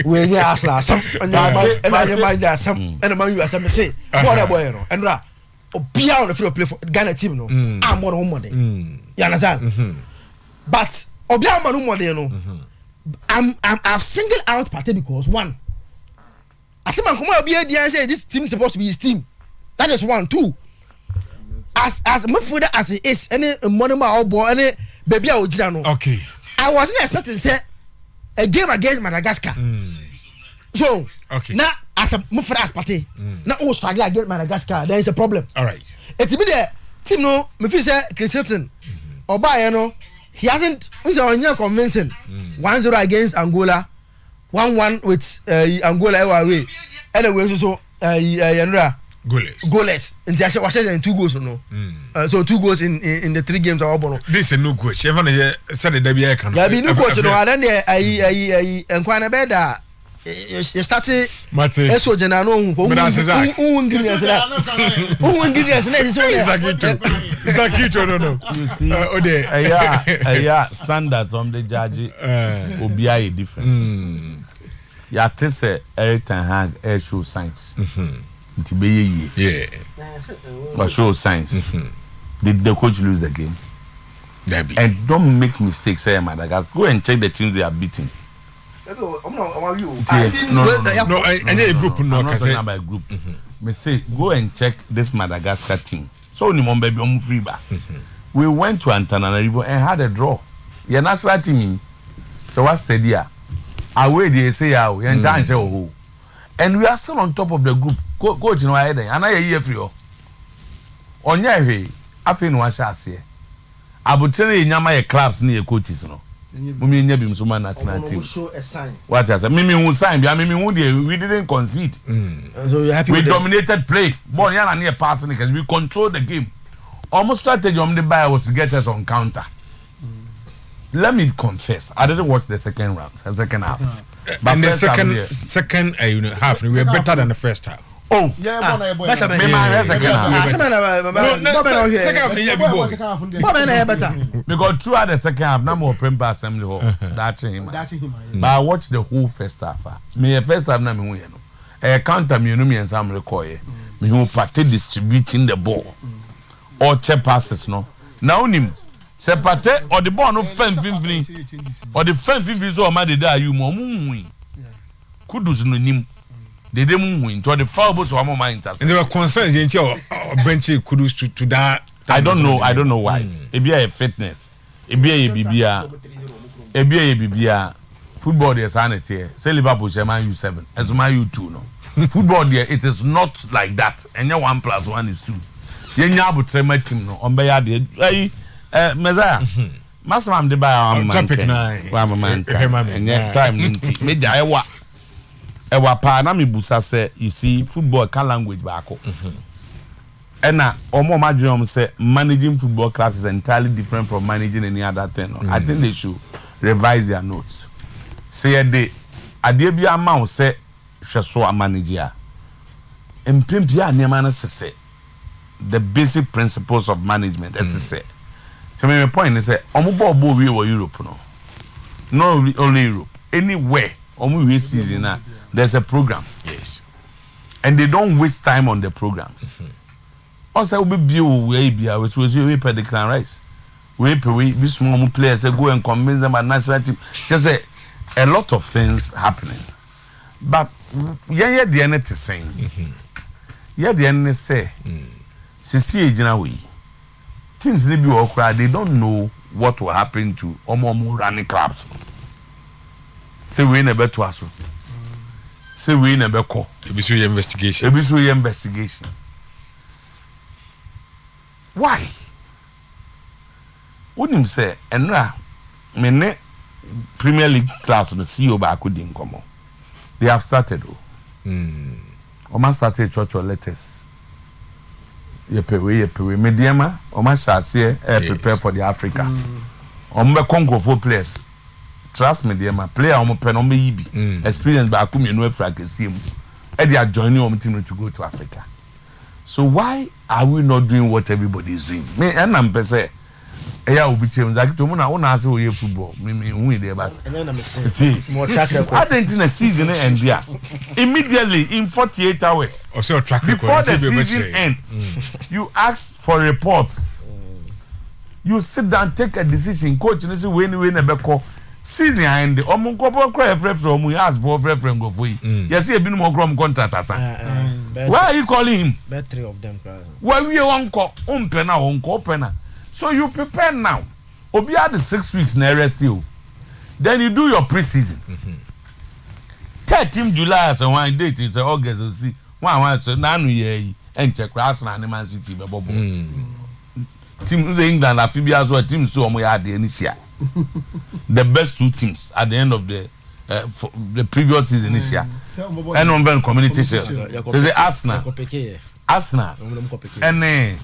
we need Arsenal some and you are some me say boy and Obia on the field play for Ghana team no. I'm more money. You understand? But Obia on money no. I've singled out Partey because one. I say man come on Obia and say this team is supposed to be his team. That is 1, 2. As midfielder as it is, any money or ball, any baby or no. Okay. I wasn't expecting say a game against Madagascar. So okay. Now as a midfielder as Partey, now who struggle against Madagascar, there is a problem. All right. It's be the team no, me feel say Chris Hilton, Oba no, he hasn't. He's on convincing. 1-0 against Angola, 1-1 with Angola away. Anyway, so goalless. And they was 2 goals no. So 2 goals in the 3 games are all. This is a new coach. Everyone said the debut can. Yeah, be new coach no. And then I enquire better. You started eso general no who ingredients no. You see, standards on the judge obi different. Ya tese every time air show science. Yeah. But show science. Did the coach lose the game? And don't make mistakes, say Madagascar. Go and check the teams they are beating. No, I need a group. No, I'm not talking about a group. Me say, go and check this Madagascar team. So ni mon baby free back. We went to Antananarivo and had a draw. Your national team, so what's the deal? Away they say and we are still on top of the group. Coach no ahead and I hear free. On your way, I feel no shall say. Abutene nyama ye clubs near coaches no. Mumi nyabim so man national team. Show a sign. What has Mimi who sign? Mimi who we didn't concede. So you happy? We dominated play. Bon yana near passing because we controlled the game. Almost strategy on the buyer was to get us on counter. Let me confess, I didn't watch the second half. But in the second half, we were better than the first half. Oh, better than second half. Because throughout the second half, no more Prempa Assembly Hall. That's him. But I watched the whole first half. Me first half na me hu ye no. Counter me no me and some record. Me who Partey distributing the ball. Or check passes no. Now nim se Partey or the ball no fence finfini. Or the fence finfini so ma dey da you mo mu. Kudus no nim. They didn't win. So the foul balls were more interest. And there were concerns in bench Kudus to that. I don't know why. It be a fitness. It be a BBA. Football there sanity. Say Liverpool Man U7. As my U2 no. Football there it is not like that. And your 1 + 1 is 2. Yenya butre my team no. On beya de. Messiah. Master am de buy topic 9. And time ninti. Meja ewa. Ewa pa na me busa say you see football can language baako. Ena omo madwom say managing football clubs is entirely different from managing any other thing. I think they should revise their notes. Say ade bia ma say hweso a manager. Empempia niam na say the basic principles of management as say. So my point is say omo ball we were Europe no. Not only Europe, anywhere omo we season na there's a program. Yes. And they don't waste time on the programs. Also, we be we pay the clan rice. We small players go and convince them at national team. Just a lot of things happening. But yeah, the end is saying. Yeah, the end is say. See, teams they be they don't know what will happen to Omo running clubs. Say we never to us. Say we never call. Ebisu investigation. Why? Wouldn't him say enra me Premier League class no CEO ba akodi nkomo. They have started. Oma started church letters. Yepewe mediama oma shase prepare for the Africa. Ombe Congo for players. Trust me, dear, my player, I'm open yibi. Experience by Akumi no Africa team. And they are joining our team to go to Africa. So why are we not doing what everybody is doing? Me and I'm say eya obi chem zaki to mu na wona ase oye football me hu ide but see more track record I didn't in a season end there immediately in 48 hours also track record before the season ends you ask for reports you sit down take a decision coach say when na be call season end omo nkopo kra frefre omo ask for frefre go for yes e bi no mo krom contract asa why are you calling him bet 3 of them why we won call umpena ompena so you prepare now obi had the 6 weeks na rest you then you do your pre-season 13 July as one date it's August so see one so na nu ye en check Arsenal and Man City be bobo team in England afibia as well teams so omo ya de initial the best 2 teams at the end of the previous season initial and on ben community shield so say Arsenal and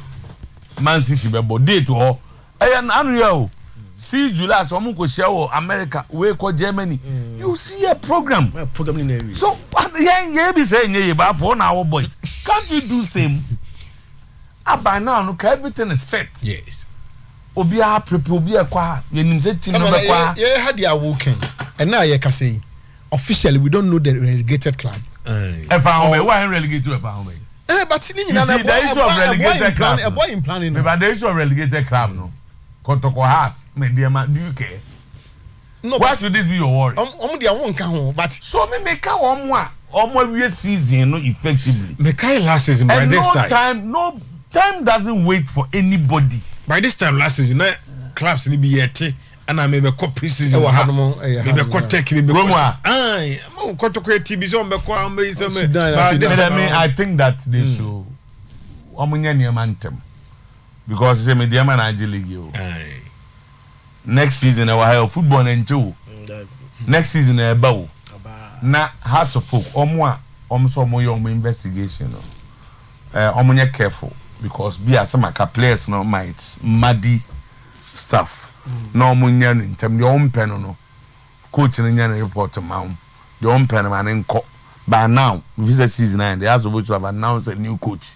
Man City be bobo date ho and anu ya 6 July so omo ko share America we ko Germany you see a program in area so yeah be say nye ba for na our boys can't you do same by now no everything is set yes obi a prepare obi e kwa yenim say team no be kwa yeah had their walking and now you can say officially we don't know the relegated club if I am why relegate to if I am but ni nyina na the issue of relegated club a boy in planning but the issue of relegated club no Kotoko has me dear man do you care no why should this be your worry dia won ka ho but so me make omo we season no effectively me kai last season by this time no time doesn't wait for anybody by this time last season na clubs ni be yete and I maybe co pre-season we have maybe co take maybe mo Kotoko TB so me ko am so me but this time I think that they should omunya niamantem because say me dear man Nigeria league next season I will have football and two next season I bow na hearts of folk omo so mo young investigation omo careful because be as some players no might muddy stuff no omo nya in term your own pen no coach nya report ma your own pen man nko by now visa season and they are supposed to have announced a new coach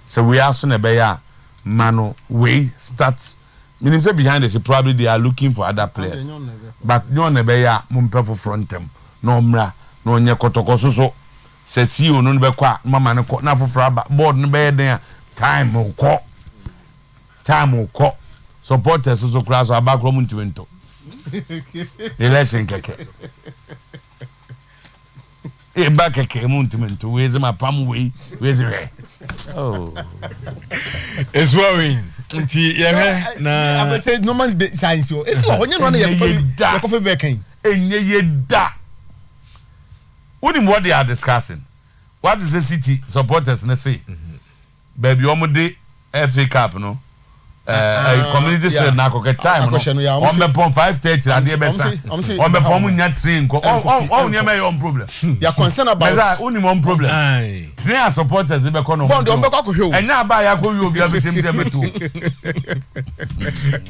so we are soon a Mano way starts meaning say behind this probably they are looking for other players but no nebe ya mumpe for front them no mra no nye Kotoko so say see you no be kwa mama ne ko na for board no be den time ko supporters so class abakro mu ntiwento election keke e ba keke mu ntiwento we ze mapam we ze oh it's worrying nti na I say no man's science yo it's onye no na ye coffee be kan enye ye da what they are discussing what is the city supporters na say baby omo de FA Cup no community shield na ko time no on be pon 5:30 ade be sa on be pon nya train ko on nya me on problem ya concern about only one problem train supporters be ko no bond on be ko hwe enya ba ya ko wi obi abesem se metu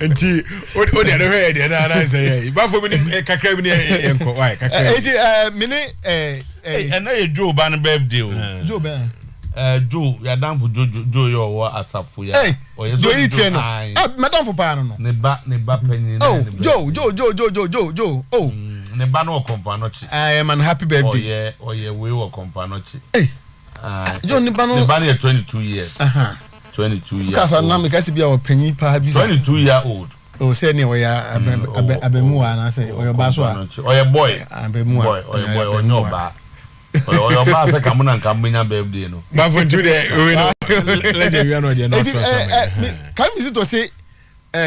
nti o de hwe de na say ba fo mi ni kakra bi ni enko why kakra me ni na ye Joe ban birthday o Joe ban Joe ya dan for Joe yo wa asafo ya oye so eat no madam for pa no ne ba penyin oh Joe oh ne ba no konfa no chi I am an happy birthday oye we wo konfa no chi Joe ne ba no 22 years 22 years kasa na me kasi bia o penyin pa bi 22 year old oh say ne oya abemu na say oya ba so a oya boy abemu boy onyo ba oya ba say kamuna nkambenya birthday no ba for today legend we are not there not can you to say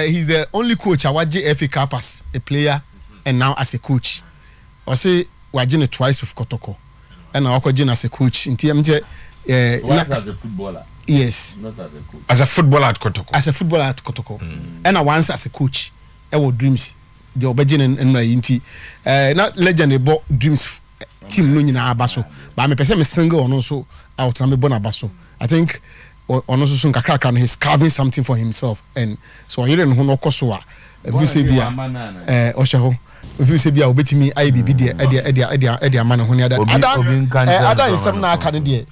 he's the only coach awaje FA Cup as a player and now as a coach or say wajine twice with Kotoko and now wajine as a coach nti am je as a footballer yes not as a coach as a footballer at Kotoko and once as a coach e wo dreams the obejine nna yinti na legend e bo dreams team no nyina abaso ba me pese me single ono so out na me bona abaso I think ono so nkakra no he's carving something for himself and so yere no no koso a we say bia o sheho we say bia obetimi IBB de amane ho ne ada nsem na aka ne de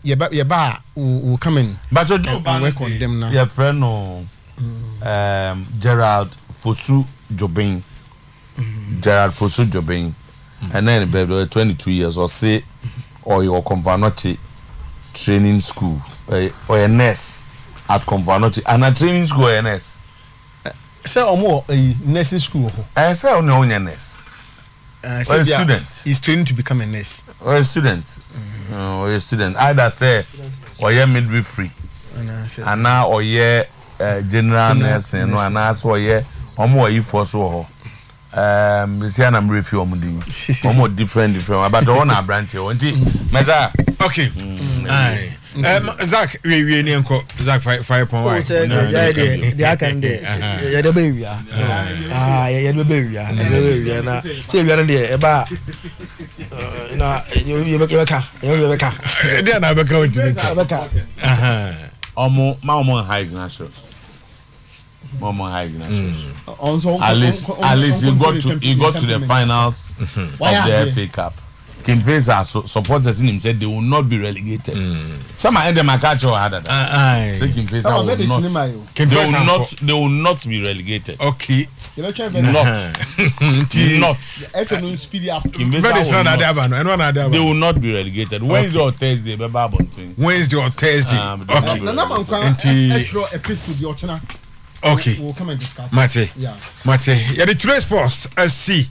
ye ba will come in but and work on them now your friend no Gerald Fosu Jobin. Gerald Fosu Jobin. And then baby 22 years or say or your Convanoche training school or a nurse at Convanoche and a training school or a nurse. Say or more a nursing school. I say on your nurse. Or a student. He's training to become a nurse. Or a student. Or a student. Either say or your midwifery. And now or your general nurse and one ask or your or more you for so. You see, I'm review almost different. But the one I branch here, Meza. Okay. Aye. Zach, we need to Zach 5.1. The can there. Yeah, the baby. Yeah, the baby. Now, say we are there about. You make They are not going to Mama high national. Mama high national. At least you got to the finals of the FA Cup. King Faisal supporters in him said they will not be relegated. Some are them catch or harder. King Faisal will not. They will not be relegated. Okay. Not. They will not be relegated. Wednesday or Thursday, Wednesday or Thursday. Okay. We'll come and discuss. Mate. Yeah, the today's post. See.